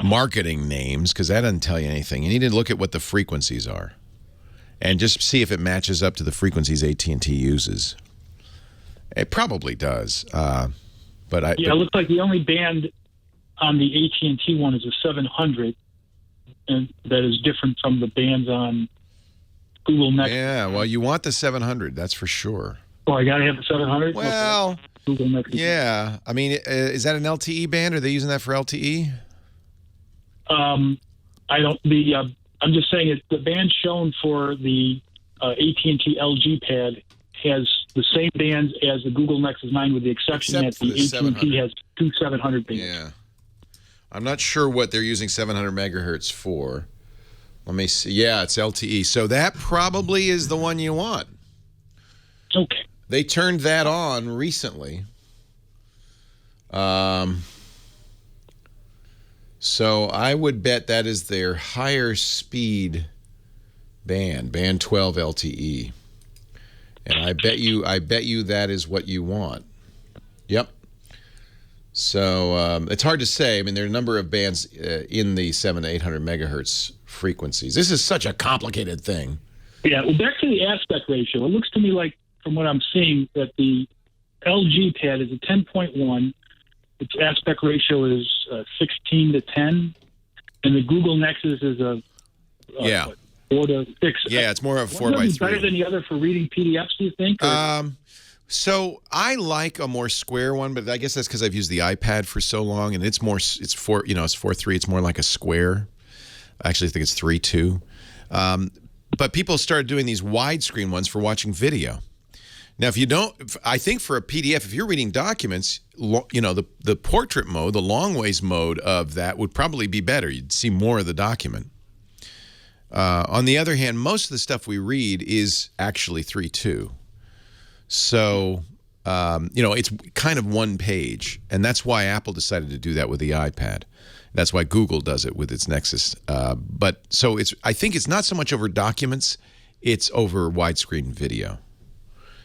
marketing names because that doesn't tell you anything. You need to look at what the frequencies are and just see if it matches up to the frequencies AT&T uses. It probably does. It looks like the only band on the AT&T one is a 700, and that is different from the bands on Google Nexus. Yeah, well, you want the 700, that's for sure. Oh, I got to have the 700? Well, okay. Google Nexus. Yeah. I mean, is that an LTE band? Are they using that for LTE? I don't. I'm just saying the band shown for the AT&T LG pad has the same bands as the Google Nexus 9, with the exception that the AT&T has two 700 bands. Yeah. I'm not sure what they're using 700 megahertz for. Let me see. Yeah, it's LTE. So that probably is the one you want. Okay. They turned that on recently. So I would bet that is their higher speed Band 12 LTE. And I bet you that is what you want. Yep. So it's hard to say. I mean, there are a number of bands in the 700 to 800 megahertz frequencies. This is such a complicated thing. Yeah, well, back to the aspect ratio. It looks to me like, from what I'm seeing, that the LG pad is a 10.1. Its aspect ratio is 16 to 10. And the Google Nexus is a 4 to 6. Yeah, it's more of 4 by 3. One is better than the other for reading PDFs, do you think? So I like a more square one, but I guess that's because I've used the iPad for so long, and it's 4.3. It's more like a square. I actually think it's 3.2. But people started doing these widescreen ones for watching video. Now, if you don't, I think for a PDF, if you're reading documents, the portrait mode, the long ways mode of that would probably be better. You'd see more of the document. On the other hand, most of the stuff we read is actually 3.2. So, it's kind of one page, and that's why Apple decided to do that with the iPad. That's why Google does it with its Nexus. I think it's not so much over documents, it's over widescreen video.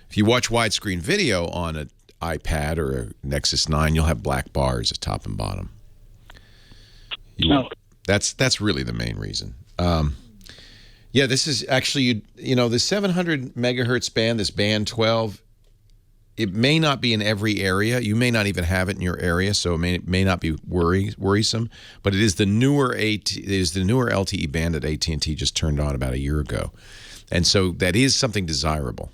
If you watch widescreen video on an iPad or a Nexus 9, you'll have black bars at top and bottom. That's really the main reason. Yeah, this is actually, the 700 megahertz band, this band 12, it may not be in every area. You may not even have it in your area, so it may not be worrisome. But it is the newer LTE band that AT&T just turned on about a year ago. And so that is something desirable.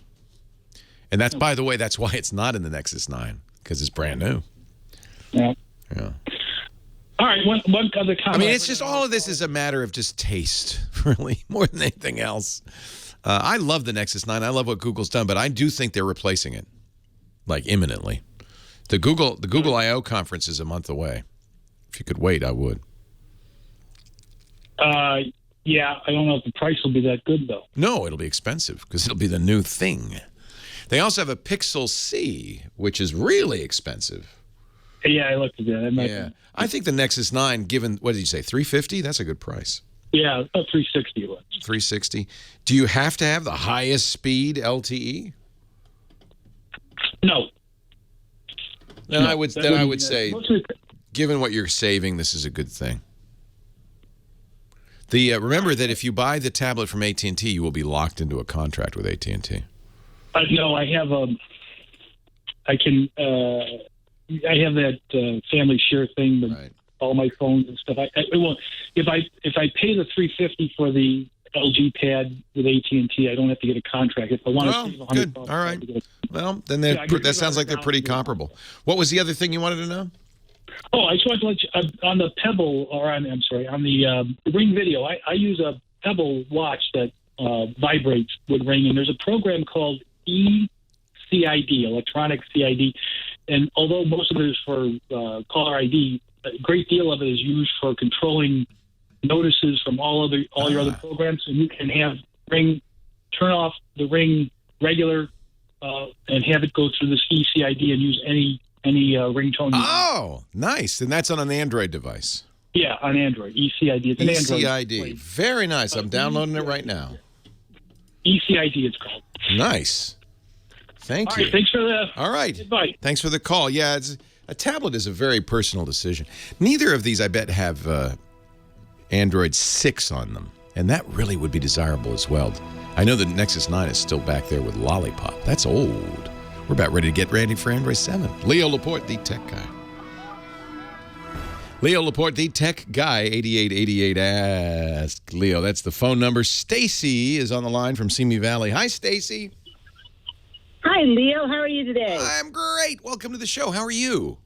And that's, by the way, that's why it's not in the Nexus 9, because it's brand new. Yeah. All right, one other comment. I mean, it's just all of this is a matter of just taste, really, more than anything else. I love the Nexus 9. I love what Google's done, but I do think they're replacing it, like imminently. The Google I/O conference is a month away. If you could wait, I would. Yeah, I don't know if the price will be that good, though. No, it'll be expensive because it'll be the new thing. They also have a Pixel C, which is really expensive. Yeah, I looked at that. I think the Nexus 9, given, what did you say, $350? That's a good price. Yeah, about $360 it was. $360. Do you have to have the highest speed LTE? No. Then I would say, given what you're saving, this is a good thing. Remember that if you buy the tablet from AT&T, you will be locked into a contract with AT&T. No, I have I have that family share thing with all my phones and stuff. If I pay the $350 for the LG pad with AT&T, I don't have to get a contract. If I want to save $100, all right. Well, then that sounds like they're pretty comparable. What was the other thing you wanted to know? Oh, I just wanted to let you, on the Pebble, on the Ring Video, I use a Pebble watch that vibrates with Ring, and there's a program called ECID, Electronic CID, and although most of it is for caller ID, a great deal of it is used for controlling notices from all your other programs, and you can have Ring turn off the Ring regular and have it go through this ECID and use any ringtone. Oh, nice. And that's on an Android device. Yeah, on Android. ECID. It's an ECID. Android. Very nice. I'm downloading it right now. ECID it's called. Nice. Thank you. All right, thanks for that. All right. Goodbye. Thanks for the call. Yeah, a tablet is a very personal decision. Neither of these, I bet, have Android 6 on them. And that really would be desirable as well. I know the Nexus 9 is still back there with Lollipop. That's old. We're about ready to get ready for Android 7. Leo Laporte, the tech guy. Leo Laporte, the tech guy, 8888 Ask Leo. That's the phone number. Stacy is on the line from Simi Valley. Hi, Stacy. Hi, Leo. How are you today? I'm great. Welcome to the show. How are you?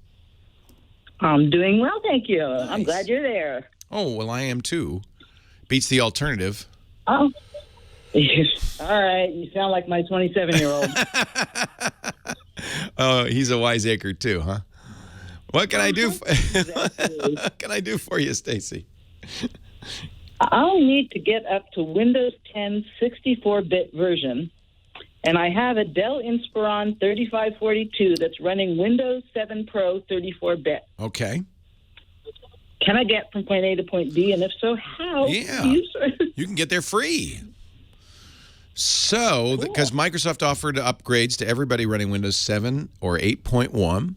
I'm doing well, thank you. Nice. I'm glad you're there. Oh, well, I am too. Beats the alternative. Oh. All right. You sound like my 27-year-old. Oh, he's a wiseacre too, huh? What can I do? What can I do for you, Stacy? I'll need to get up to Windows 10 64-bit version, and I have a Dell Inspiron 3542 that's running Windows 7 Pro 34-bit. Okay. Can I get from point A to point B, and if so, how? Yeah. You can get there free. So, because Microsoft offered upgrades to everybody running Windows 7 or 8.1,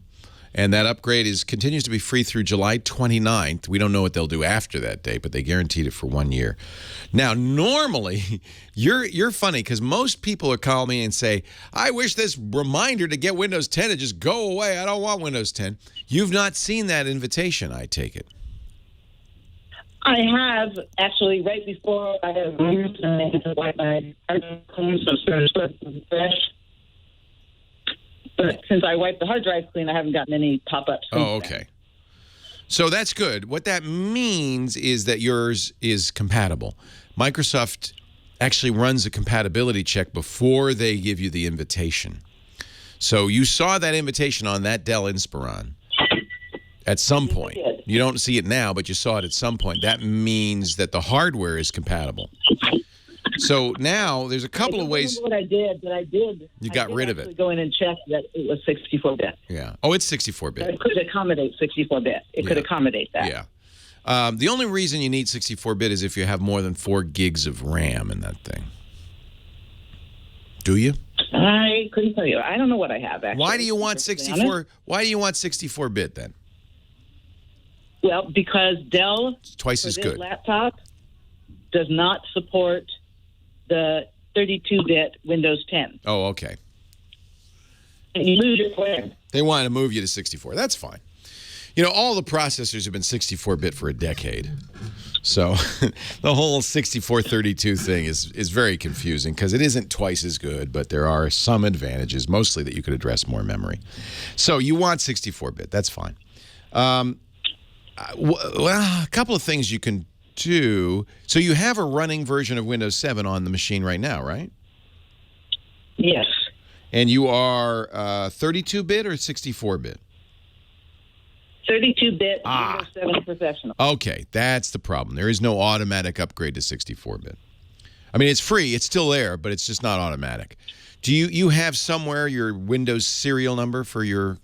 and that upgrade continues to be free through July 29th. We don't know what they'll do after that date, but they guaranteed it for 1 year. Now, normally, you're funny because most people are calling me and say, I wish this reminder to get Windows 10 to just go away. I don't want Windows 10. You've not seen that invitation, I take it. I have, actually, right before I had moved, and I had to wipe my hard drive clean, so it's fresh. But since I wiped the hard drive clean, I haven't gotten any pop-ups. Oh, okay. So that's good. What that means is that yours is compatible. Microsoft actually runs a compatibility check before they give you the invitation. So you saw that invitation on that Dell Inspiron at some point. You don't see it now, but you saw it at some point. That means that the hardware is compatible. So now there's a couple of ways. What I did, but I did. You got rid of it. Go in and check that it was 64-bit. Yeah. Oh, it's 64-bit. It could accommodate 64-bit. It could accommodate that. Yeah. The only reason you need 64-bit is if you have more than 4 gigs of RAM in that thing. Do you? I couldn't tell you. I don't know what I have, actually. Why do you want 64? Why do you want 64-bit then? Well, because Dell, it's twice as good. Laptop does not support the 32-bit Windows 10. Oh, okay. And you lose your plan. They want to move you to 64. That's fine. You know, all the processors have been 64-bit for a decade. So the whole 6432 thing is very confusing because it isn't twice as good, but there are some advantages, mostly that you could address more memory. So you want 64-bit. That's fine. Well, a couple of things you can do. So you have a running version of Windows 7 on the machine right now, right? Yes. And you are 32-bit or 64-bit? 32-bit Windows 7 Professional. Okay, that's the problem. There is no automatic upgrade to 64-bit. I mean, it's free. It's still there, but it's just not automatic. Do you have somewhere your Windows serial number for your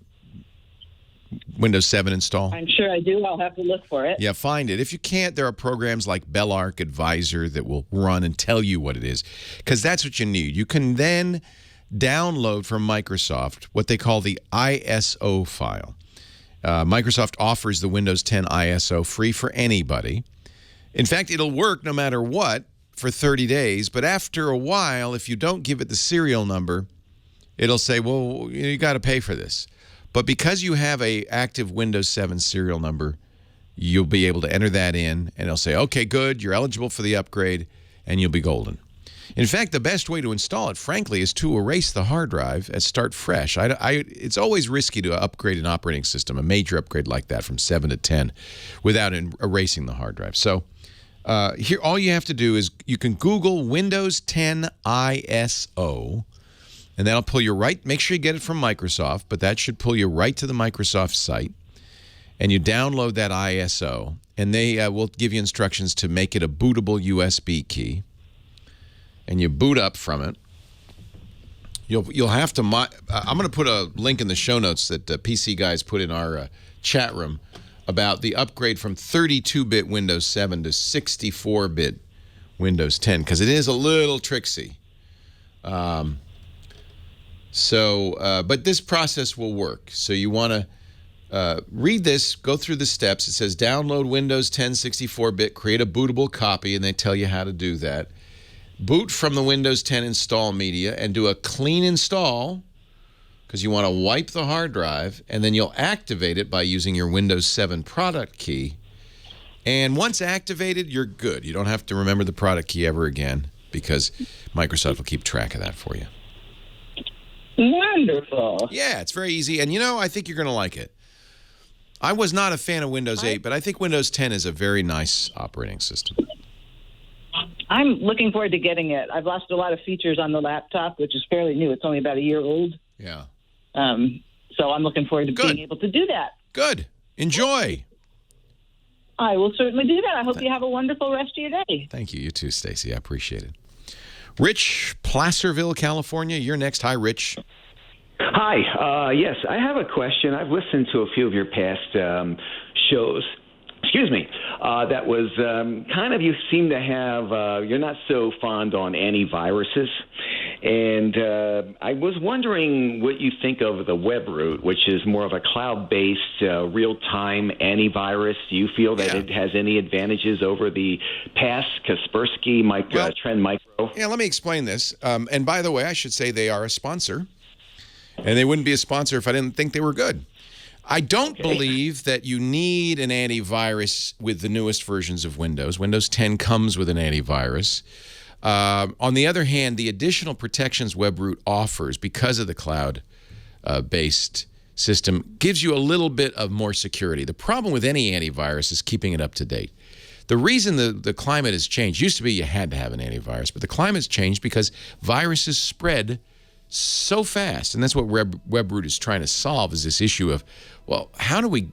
Windows 7 install? I'm sure I do. I'll have to look for it. Yeah, find it. If you can't, there are programs like Bellarc Advisor that will run and tell you what it is, because that's what you need. You can then download from Microsoft what they call the ISO file. Microsoft offers the Windows 10 ISO free for anybody. In fact, it'll work no matter what for 30 days, but after a while, if you don't give it the serial number, it'll say, well, you got to pay for this. But because you have a active Windows 7 serial number, you'll be able to enter that in, and it'll say, okay, good, you're eligible for the upgrade, and you'll be golden. In fact, the best way to install it, frankly, is to erase the hard drive and start fresh. It's always risky to upgrade an operating system, a major upgrade like that from 7 to 10, without erasing the hard drive. So here, all you have to do is you can Google Windows 10 ISO, and that'll pull you right. Make sure you get it from Microsoft, but that should pull you right to the Microsoft site. And you download that ISO, and they will give you instructions to make it a bootable USB key. And you boot up from it. You'll have to. I'm going to put a link in the show notes that PC guys put in our chat room about the upgrade from 32-bit Windows 7 to 64-bit Windows 10, because it is a little tricksy. But this process will work. So you want to read this, go through the steps. It says download Windows 10 64-bit, create a bootable copy, and they tell you how to do that. Boot from the Windows 10 install media and do a clean install, because you want to wipe the hard drive, and then you'll activate it by using your Windows 7 product key. And once activated, you're good. You don't have to remember the product key ever again, because Microsoft will keep track of that for you. Wonderful. Yeah, it's very easy. And, I think you're going to like it. I was not a fan of Windows 8, but I think Windows 10 is a very nice operating system. I'm looking forward to getting it. I've lost a lot of features on the laptop, which is fairly new. It's only about a year old. Yeah. So I'm looking forward to being able to do that. Good. Enjoy. I will certainly do that. I hope you have a wonderful rest of your day. Thank you. You too, Stacy. I appreciate it. Rich, Placerville, California. You're next. Hi, Rich. Hi. Yes, I have a question. I've listened to a few of your past shows, excuse me, that was kind of, you seem to have, you're not so fond on antiviruses. And I was wondering what you think of the Webroot, which is more of a cloud-based, real-time antivirus. Do you feel that it has any advantages over the past Kaspersky Trend Micro? Yeah, let me explain this. And by the way, I should say they are a sponsor. And they wouldn't be a sponsor if I didn't think they were good. I don't believe that you need an antivirus with the newest versions of Windows. Windows 10 comes with an antivirus. On the other hand, the additional protections Webroot offers because of the cloud-based system gives you a little bit of more security. The problem with any antivirus is keeping it up to date. The reason the climate has changed, used to be you had to have an antivirus, but the climate's changed because viruses spread so fast, and that's what Webroot is trying to solve, is this issue of, well, how do we,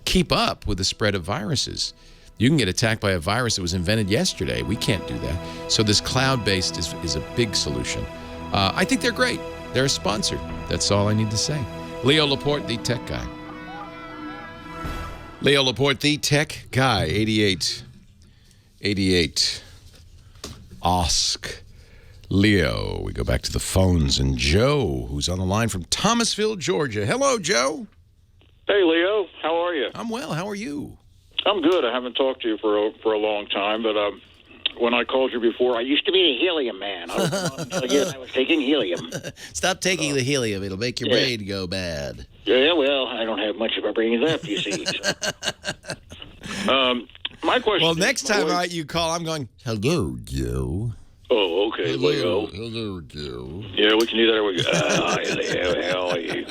keep up with the spread of viruses? You can get attacked by a virus that was invented yesterday. We can't do that. So this cloud-based is a big solution. I think they're great. They're a sponsor. That's all I need to say. Leo Laporte, the tech guy. Leo Laporte, the tech guy, 88. Ask Leo. We go back to the phones, and Joe, who's on the line from Thomasville, Georgia. Hello, Joe. Hey, Leo. How are you? I'm well. How are you? I'm good. I haven't talked to you for a long time, but when I called you before, I used to be a helium man. I was until you, I was taking helium. Stop taking the helium. It'll make your brain go bad. Yeah, well, I don't have much of a brain left, you see. So. My question. Well, next time you call, I'm going, hello, Joe. Oh, okay. Hello, Joe. Yeah, we can do that. How are you?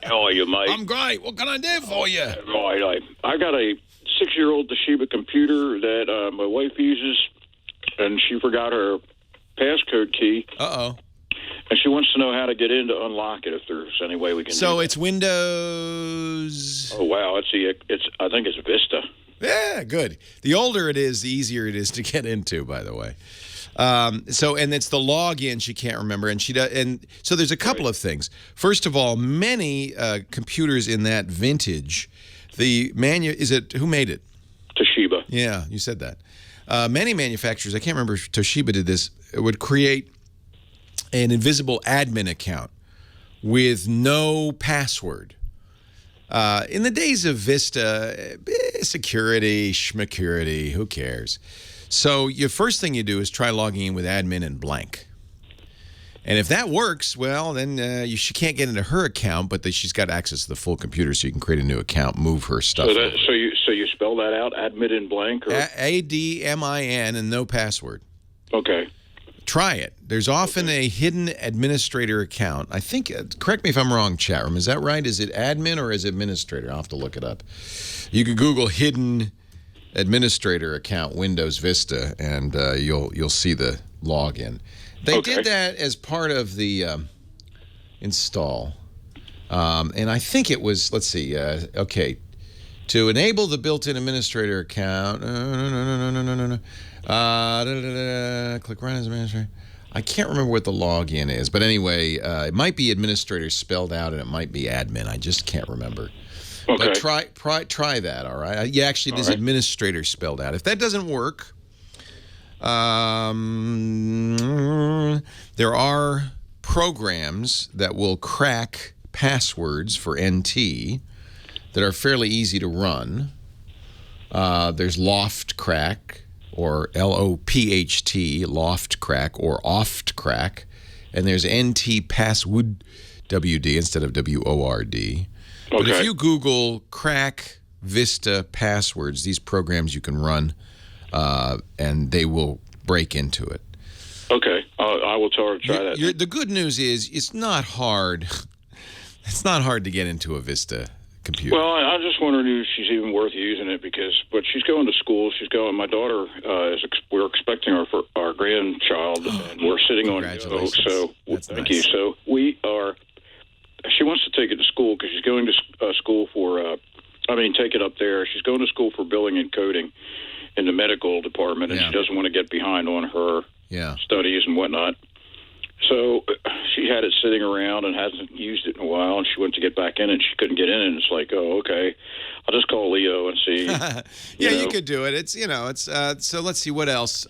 How are you, mate? I'm great. What can I do for you? Right. I got a 6-year-old Toshiba computer that my wife uses, and she forgot her passcode key. Uh-oh. And she wants to know how to get in to unlock it, if there's any way we can do So that. it's Windows... Oh, wow. I think it's Vista. Yeah, good. The older it is, the easier it is to get into, by the way. And it's the login she can't remember, and so there's a couple of things. First of all, many computers in that vintage, who made it? Toshiba. Yeah, you said that. Many manufacturers, I can't remember if Toshiba did this, would create an invisible admin account with no password. In the days of Vista, security, schmacurity, who cares? So your first thing you do is try logging in with admin and blank. And if that works, well, then she can't get into her account, but she's got access to the full computer, so you can create a new account, move her stuff. So you spell that out, admin in blank? Or? ADMIN and no password. Okay. Try it. There's often a hidden administrator account. I think, correct me if I'm wrong, chat room. Is that right? Is it admin or is it administrator? I'll have to look it up. You can Google hidden administrator account Windows Vista, and you'll see the login. They did that as part of the install. And I think it was, let's see, to enable the built-in administrator account, click run as administrator. I can't remember what the login is, but anyway, it might be administrator spelled out, and it might be admin. I just can't remember. Okay. But try that, all right? Yeah, actually, it is administrator spelled out. If that doesn't work, there are programs that will crack passwords for NT that are fairly easy to run. There's Loft Crack, or LOPHT, Loft Crack, or Oft Crack, and there's NT Password WD instead of WORD. But if you Google crack Vista passwords, these programs you can run, and they will break into it. Okay. I will tell her to try that. The good news is it's not hard. It's not hard to get into a Vista computer. Well, I'm just wondering if she's even worth using it but she's going to school. My daughter we're expecting our grandchild, and we're sitting on go. So thank you. So she wants to take it to school because she's going to school for. Take it up there. She's going to school for billing and coding in the medical department, and she doesn't want to get behind on her studies and whatnot. So she had it sitting around and hasn't used it in a while, and she went to get back in it, and she couldn't get in it. And it's like, oh, okay, I'll just call Leo and see. You could do it. It's so let's see what else.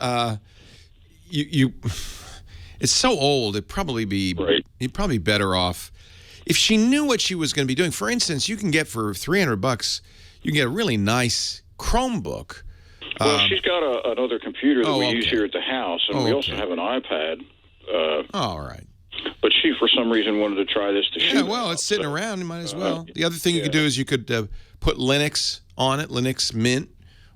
It's so old. It'd probably be you'd probably be better off if she knew what she was going to be doing. For instance, you can get for $300, you can get a really nice Chromebook. Well, she's got another computer that we use here at the house, and we also have an iPad. All right. But she, for some reason, wanted to try this to shoot. Yeah, well, it's sitting around. You might as well. The other thing you could do is you could put Linux on it, Linux Mint,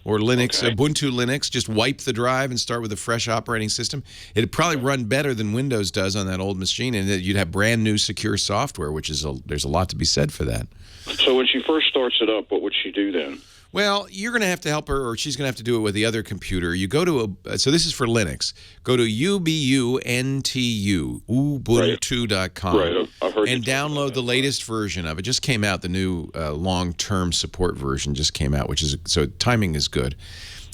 or Linux, Ubuntu Linux. Just wipe the drive and start with a fresh operating system. It'd probably run better than Windows does on that old machine, and you'd have brand new secure software, which is there's a lot to be said for that. So when she first starts it up, what would she do then? Well, you're going to have to help her, or she's going to have to do it with the other computer. You go to so this is for Linux. Go to ubuntu.com and download the latest version of it. Just came out, the new long-term support version just came out, which is so timing is good.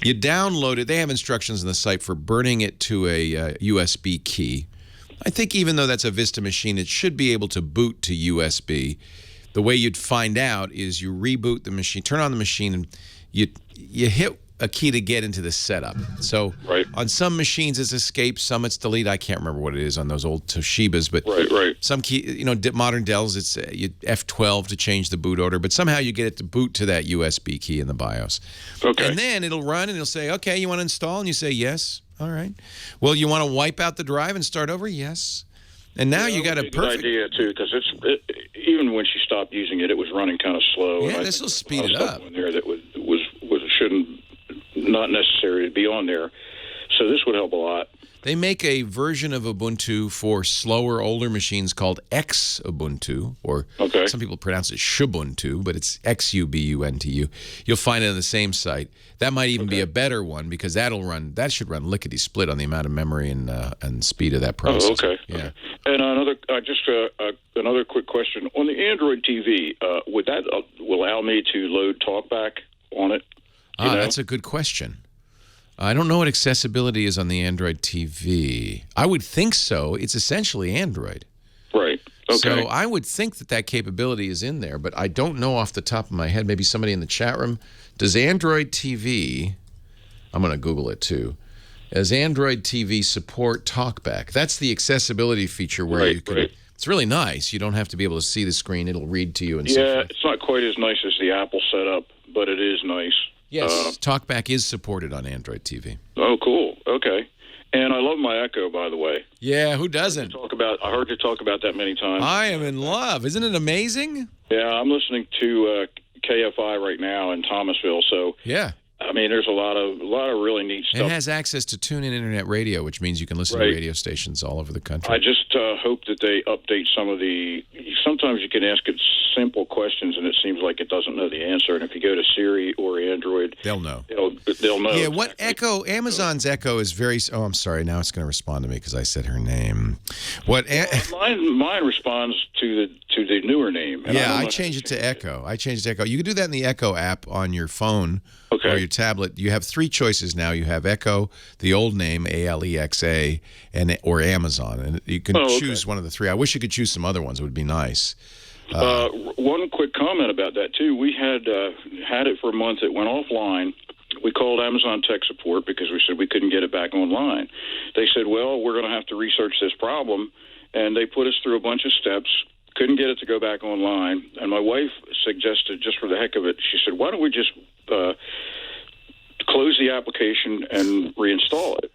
You download it. They have instructions on the site for burning it to a USB key. I think even though that's a Vista machine, it should be able to boot to USB. The way you'd find out is you reboot the machine, turn on the machine, and you hit a key to get into the setup. So on some machines it's escape, some it's delete. I can't remember what it is on those old Toshibas, but some key, modern Dells, it's F12 to change the boot order, but somehow you get it to boot to that USB key in the BIOS. Okay. And then it'll run and it'll say, okay, you want to install? And you say, yes. All right. Well, you want to wipe out the drive and start over? Yes. And now you got a perfect idea too, because even when she stopped using it, it was running kind of slow. Yeah, this will speed it up. In there that was not necessary to be on there, so this would help a lot. They make a version of Ubuntu for slower, older machines called Xubuntu, or some people pronounce it Shubuntu, but it's Xubuntu. You'll find it on the same site. That might even be a better one because that should run lickety-split on the amount of memory and speed of that processor. Oh, okay. Yeah. And another quick question on the Android TV. Would that allow me to load TalkBack on it? That's a good question. I don't know what accessibility is on the Android TV. I would think so. It's essentially Android. Right. Okay. So I would think that capability is in there, but I don't know off the top of my head. Maybe somebody in the chat room. Does Android TV, I'm going to Google it too, does Android TV support TalkBack? That's the accessibility feature where you can... It's really nice. You don't have to be able to see the screen. It'll read to you and so forth. It's not quite as nice as the Apple setup, but it is nice. Yes, TalkBack is supported on Android TV. Oh, cool. Okay. And I love my Echo, by the way. Yeah, who doesn't? I heard you talk about that many times. I am in love. Isn't it amazing? Yeah, I'm listening to KFI right now in Thomasville. So yeah, I mean, there's a lot of really neat stuff. It has access to TuneIn Internet Radio, which means you can listen to radio stations all over the country. I just hope that they update some of the. Sometimes you can ask it simple questions, and it seems like it doesn't know the answer. And if you go to Siri or Android, they'll know. They'll know. Yeah, what Echo? Amazon's Echo is very. Oh, I'm sorry. Now it's going to respond to me because I said her name. What? Mine responds to the newer name. And I changed it to Echo. You can do that in the Echo app on your phone. Or your tablet. You have three choices now. You have Echo, the old name Alexa, or Amazon, and you can choose one of the three. I wish you could choose some other ones. It would be nice. One quick comment about that too. We had it for a month. It went offline. We called Amazon tech support because we said we couldn't get it back online. They said, "Well, we're going to have to research this problem," and they put us through a bunch of steps. Couldn't get it to go back online, and my wife suggested, just for the heck of it, she said, "Why don't we just close the application and reinstall it?"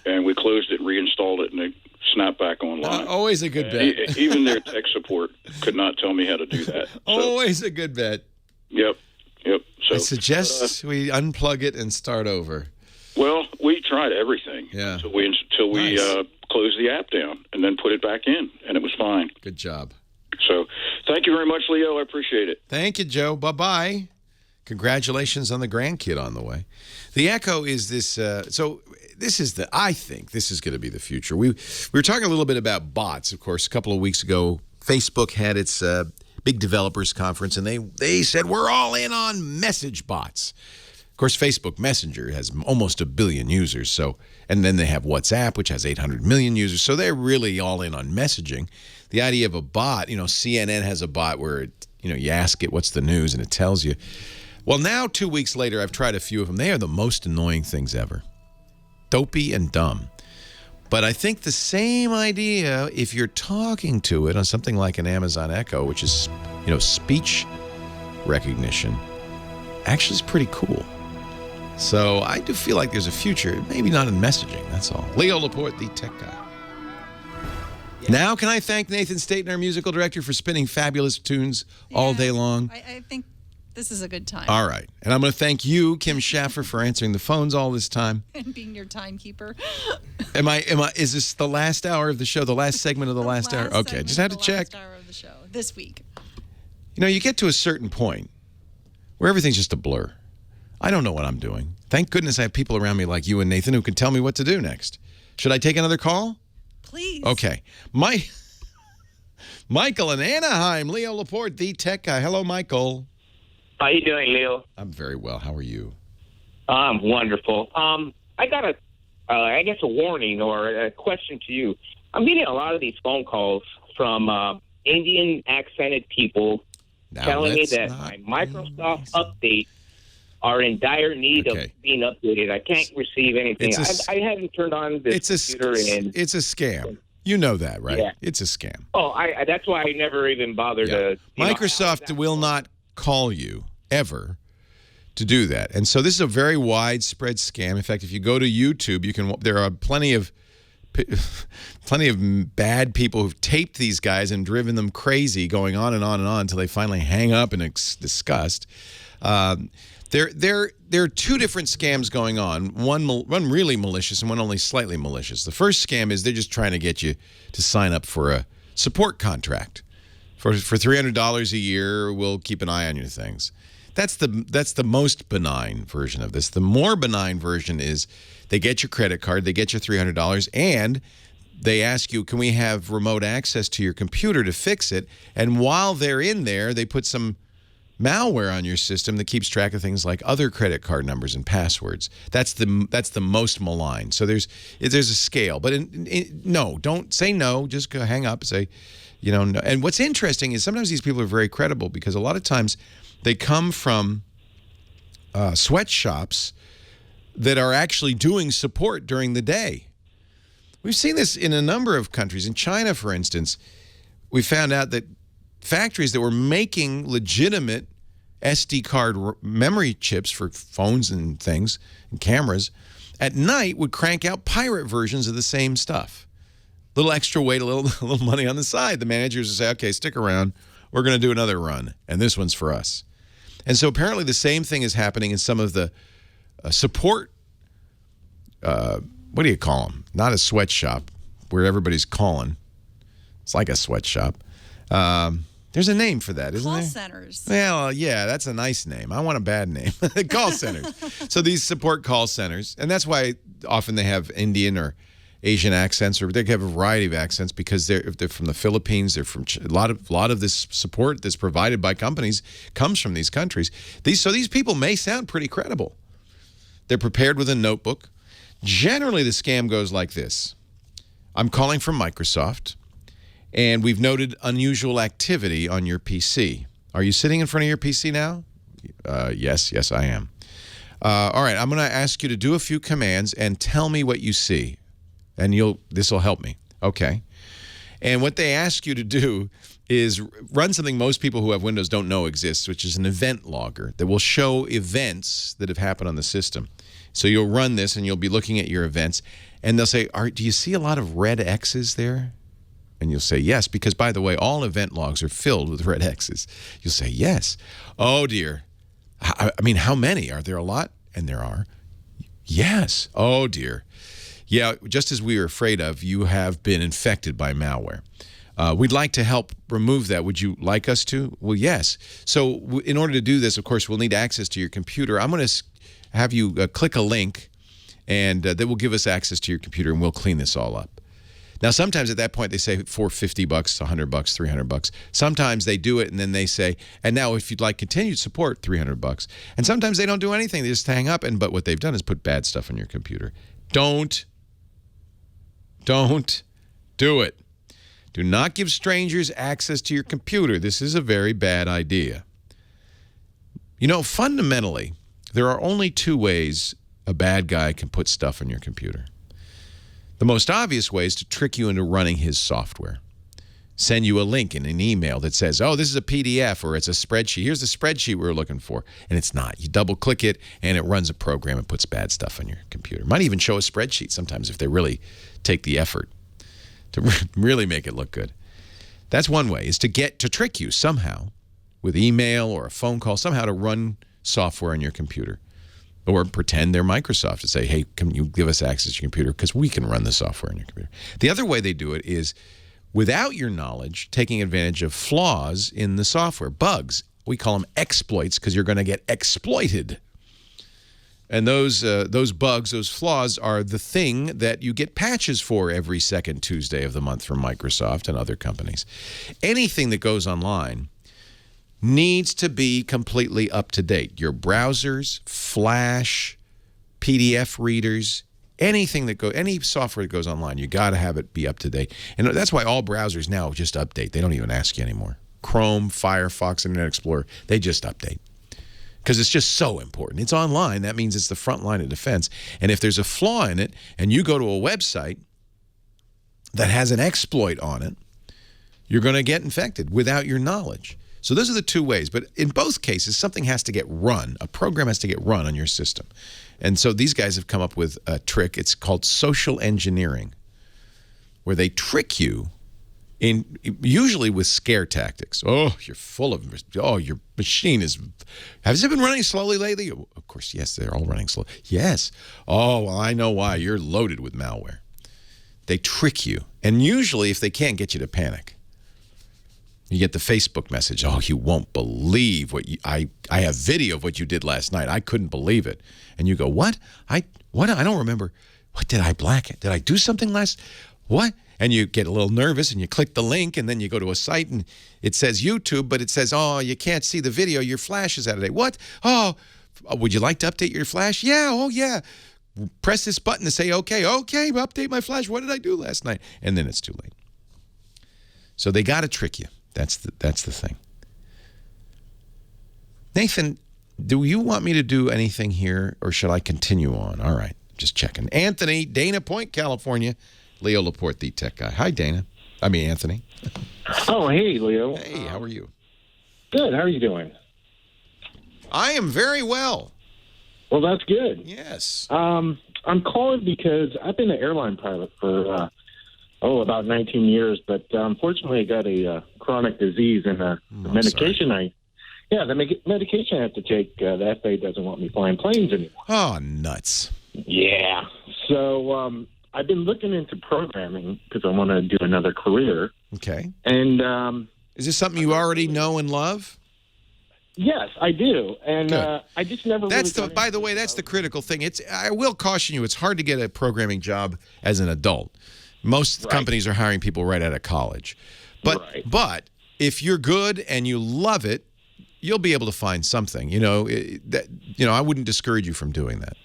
And we closed it, reinstalled it, and it snapped back online. Always a good bet. Even their tech support could not tell me how to do that. Always a good bet. Yep. So I suggest we unplug it and start over. Well, we tried everything until we closed the app down and then put it back in, and it was fine. Good job. So thank you very much, Leo. I appreciate it. Thank you, Joe. Bye-bye. Congratulations on the grandkid on the way. The Echo is this, I think this is going to be the future. We were talking a little bit about bots, of course. A couple of weeks ago, Facebook had its big developers conference, and they said, we're all in on message bots. Of course, Facebook Messenger has almost 1 billion users. So, and then they have WhatsApp, which has 800 million users. So they're really all in on messaging. The idea of a bot, CNN has a bot where, you ask it what's the news and it tells you. Well, now 2 weeks later, I've tried a few of them. They are the most annoying things ever. Dopey and dumb. But I think the same idea, if you're talking to it on something like an Amazon Echo, which is, speech recognition, actually is pretty cool. So I do feel like there's a future, maybe not in messaging, that's all. Leo Laporte, the tech guy. Yeah. Now can I thank Nathan Staten, our musical director, for spinning fabulous tunes all day long? I think this is a good time. All right. And I'm going to thank you, Kim Schaffer, for answering the phones all this time. And being your timekeeper. Is this the last hour of the show, the last segment of the last hour? Okay, just had to check. Last hour of the show this week. You get to a certain point where everything's just a blur. I don't know what I'm doing. Thank goodness I have people around me like you and Nathan who can tell me what to do next. Should I take another call? Please. Okay. Michael in Anaheim, Leo Laporte, the tech guy. Hello, Michael. How you doing, Leo? I'm very well. How are you? I'm wonderful. I got a warning or a question to you. I'm getting a lot of these phone calls from Indian accented people telling me that my Microsoft update are in dire need of being updated. I can't receive anything. I haven't turned on this computer It's a scam. You know that, right? Yeah. It's a scam. Oh, that's why I never even bothered to... Microsoft will not call you ever to do that. And so this is a very widespread scam. In fact, if you go to YouTube, there are plenty of bad people who've taped these guys and driven them crazy, going on and on and on until they finally hang up in disgust. There are two different scams going on. One really malicious and one only slightly malicious. The first scam is they're just trying to get you to sign up for a support contract. For $300 a year, we'll keep an eye on your things. That's the most benign version of this. The more benign version is they get your credit card, they get your $300, and they ask you, can we have remote access to your computer to fix it? And while they're in there, they put some malware on your system that keeps track of things like other credit card numbers and passwords. That's the most malign. So there's a scale. But no, don't say no. Just go hang up and say, no. And what's interesting is sometimes these people are very credible because a lot of times they come from sweatshops that are actually doing support during the day. We've seen this in a number of countries. In China, for instance, we found out that factories that were making legitimate SD card memory chips for phones and things and cameras at night would crank out pirate versions of the same stuff. Little extra weight, a little money on the side. The managers would say, okay, stick around. We're going to do another run, and this one's for us. And so apparently the same thing is happening in some of the support, what do you call them? Not a sweatshop where everybody's calling. It's like a sweatshop. There's a name for that, isn't there? Call centers. Well, yeah, that's a nice name. I want a bad name. Call centers. So these support call centers, and that's why often they have Indian or Asian accents, or they have a variety of accents because they're from the Philippines. They're from a lot of this support that's provided by companies comes from these countries. So these people may sound pretty credible. They're prepared with a notebook. Generally, the scam goes like this: I'm calling from Microsoft, and we've noted unusual activity on your PC. Are you sitting in front of your PC now? Yes, I am. All right, I'm going to ask you to do a few commands and tell me what you see. And this will help me. Okay. And what they ask you to do is run something most people who have Windows don't know exists, which is an event logger that will show events that have happened on the system. So you'll run this and you'll be looking at your events, and they'll say, do you see a lot of red X's there? And you'll say, yes, because, by the way, all event logs are filled with red X's. You'll say, yes. Oh, dear. I mean, how many? Are there a lot? And there are. Yes. Oh, dear. Yeah, just as we were afraid of, you have been infected by malware. We'd like to help remove that. Would you like us to? Well, yes. So in order to do this, of course, we'll need access to your computer. I'm going to have you click a link, and that will give us access to your computer, and we'll clean this all up. Now, sometimes at that point they say for $50, $100, $300. Sometimes they do it and then they say, and now if you'd like continued support, $300. And sometimes they don't do anything; they just hang up. But what they've done is put bad stuff on your computer. Don't do it. Do not give strangers access to your computer. This is a very bad idea. You know, fundamentally, there are only two ways a bad guy can put stuff on your computer. The most obvious way is to trick you into running his software. Send you a link in an email that says, oh, this is a PDF or it's a spreadsheet. Here's the spreadsheet we were looking for. And it's not. You double-click it, and it runs a program and puts bad stuff on your computer. Might even show a spreadsheet sometimes if they really take the effort to really make it look good. That's one way, is to trick you somehow with email or a phone call, somehow to run software on your computer. Or pretend they're Microsoft to say, hey, can you give us access to your computer because we can run the software on your computer. The other way they do it is, without your knowledge, taking advantage of flaws in the software, bugs. We call them exploits because you're going to get exploited. And those bugs, those flaws, are the thing that you get patches for every second Tuesday of the month from Microsoft and other companies. Anything that goes online needs to be completely up to date. Your browsers, Flash, PDF readers, any software that goes online, you got to have it be up to date. And that's why all browsers now just update. They don't even ask you anymore. Chrome, Firefox, Internet Explorer, they just update. Because it's just so important. It's online. That means it's the front line of defense. And if there's a flaw in it and you go to a website that has an exploit on it, you're going to get infected without your knowledge. So those are the two ways. But in both cases, something has to get run. A program has to get run on your system. And so these guys have come up with a trick. It's called social engineering, where they trick you, usually with scare tactics. Oh, you're full of, your machine has it been running slowly lately? Of course, yes, they're all running slow. Yes. Oh, well, I know why. You're loaded with malware. They trick you. And usually, if they can't get you to panic, you get the Facebook message. Oh, you won't believe what I have video of what you did last night. I couldn't believe it. And you go, what? I don't remember. What did I black it? Did I do something what? And you get a little nervous and you click the link and then you go to a site and it says YouTube, but it says, oh, you can't see the video. Your flash is out of date. What? Oh, would you like to update your flash? Yeah. Oh, yeah. Press this button to say, okay, update my flash. What did I do last night? And then it's too late. So they got to trick you. That's the thing. Nathan, do you want me to do anything here or should I continue on? All right. Just checking. Anthony, Dana Point, California. Leo Laporte, the tech guy. Hi, Anthony. Oh, hey, Leo. Hey, how are you? Good. How are you doing? I am very well. Well, that's good. Yes. I'm calling because I've been an airline pilot for, about 19 years, but unfortunately I got a chronic disease and the medication the medication I have to take, the FAA doesn't want me flying planes anymore. Oh, nuts. Yeah. So, I've been looking into programming because I want to do another career. Okay. And is this something you already know and love? Yes, I do. And I just never. By the way, that's the critical thing. I will caution you. It's hard to get a programming job as an adult. Most companies are hiring people right out of college. But if you're good and you love it, you'll be able to find something. I wouldn't discourage you from doing that.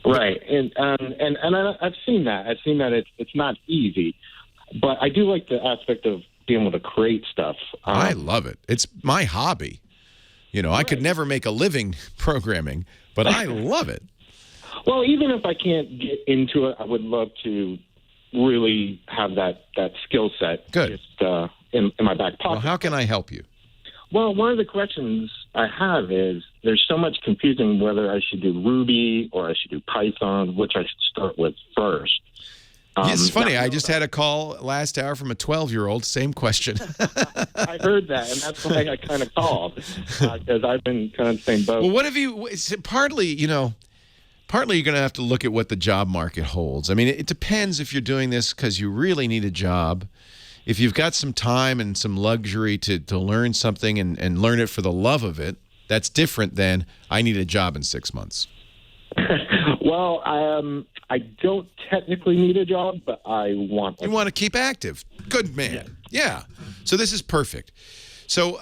Right, and I've seen that. I've seen that it's not easy, but I do like the aspect of being able to create stuff. I love it. It's my hobby. I could never make a living programming, but I love it. Well, even if I can't get into it, I would love to really have that skill set. Good. Just in my back pocket. Well, how can I help you? Well, one of the questions I have is there's so much confusing whether I should do Ruby or I should do Python, which I should start with first. It's funny. I just had a call last hour from a 12-year-old. Same question. I heard that, and that's why I kind of called, because I've been kind of the same boat. Well, what have you – partly you're going to have to look at what the job market holds. I mean, it depends if you're doing this because you really need a job. If you've got some time and some luxury to learn something and learn it for the love of it, that's different than I need a job in 6 months. Well, I don't technically need a job, but I want one. You want to keep active. Good man. Yeah. So this is perfect. So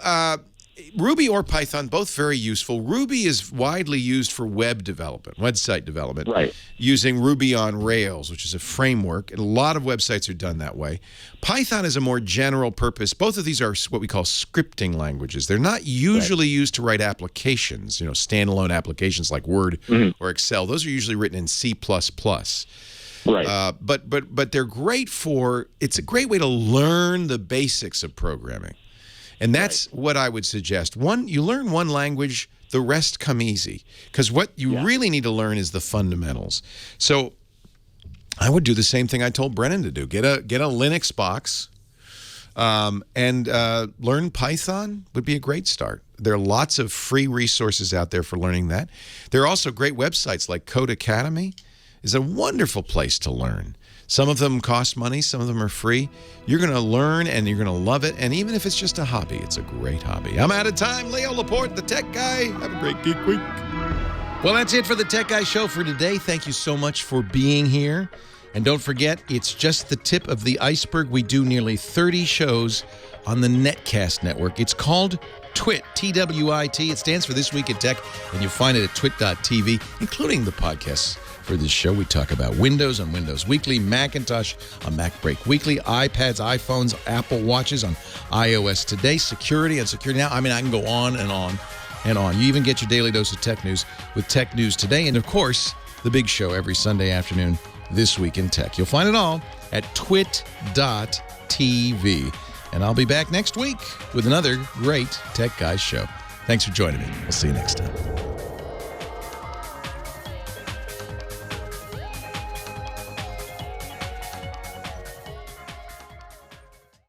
Ruby or Python, both very useful. Ruby is widely used for web development, website development, right? Using Ruby on Rails, which is a framework. And a lot of websites are done that way. Python is a more general purpose. Both of these are what we call scripting languages. They're not usually used to write applications, standalone applications like Word or Excel. Those are usually written in C++. Right. But they're great for, it's a great way to learn the basics of programming. And that's what I would suggest. You learn one language, the rest come easy. Because what you really need to learn is the fundamentals. So I would do the same thing I told Brennan to do. Get a Linux box and learn Python would be a great start. There are lots of free resources out there for learning that. There are also great websites like Code Academy. Is a wonderful place to learn. Some of them cost money, some of them are free. You're going to learn and you're going to love it. And even if it's just a hobby, it's a great hobby. I'm out of time. Leo Laporte, the Tech Guy. Have a great Geek Week. Well, that's it for the Tech Guy Show for today. Thank you so much for being here. And don't forget, it's just the tip of the iceberg. We do nearly 30 shows on the Netcast network. It's called TWIT, T-W-I-T. It stands for This Week in Tech, and you'll find it at twit.tv, including the podcasts. For this show, we talk about Windows on Windows Weekly, Macintosh on Mac Break Weekly, iPads, iPhones, Apple Watches on iOS Today, security on Security Now. I mean, I can go on and on and on. You even get your daily dose of tech news with Tech News Today. And, of course, the big show every Sunday afternoon, This Week in Tech. You'll find it all at twit.tv. And I'll be back next week with another great Tech Guys show. Thanks for joining me. We'll see you next time.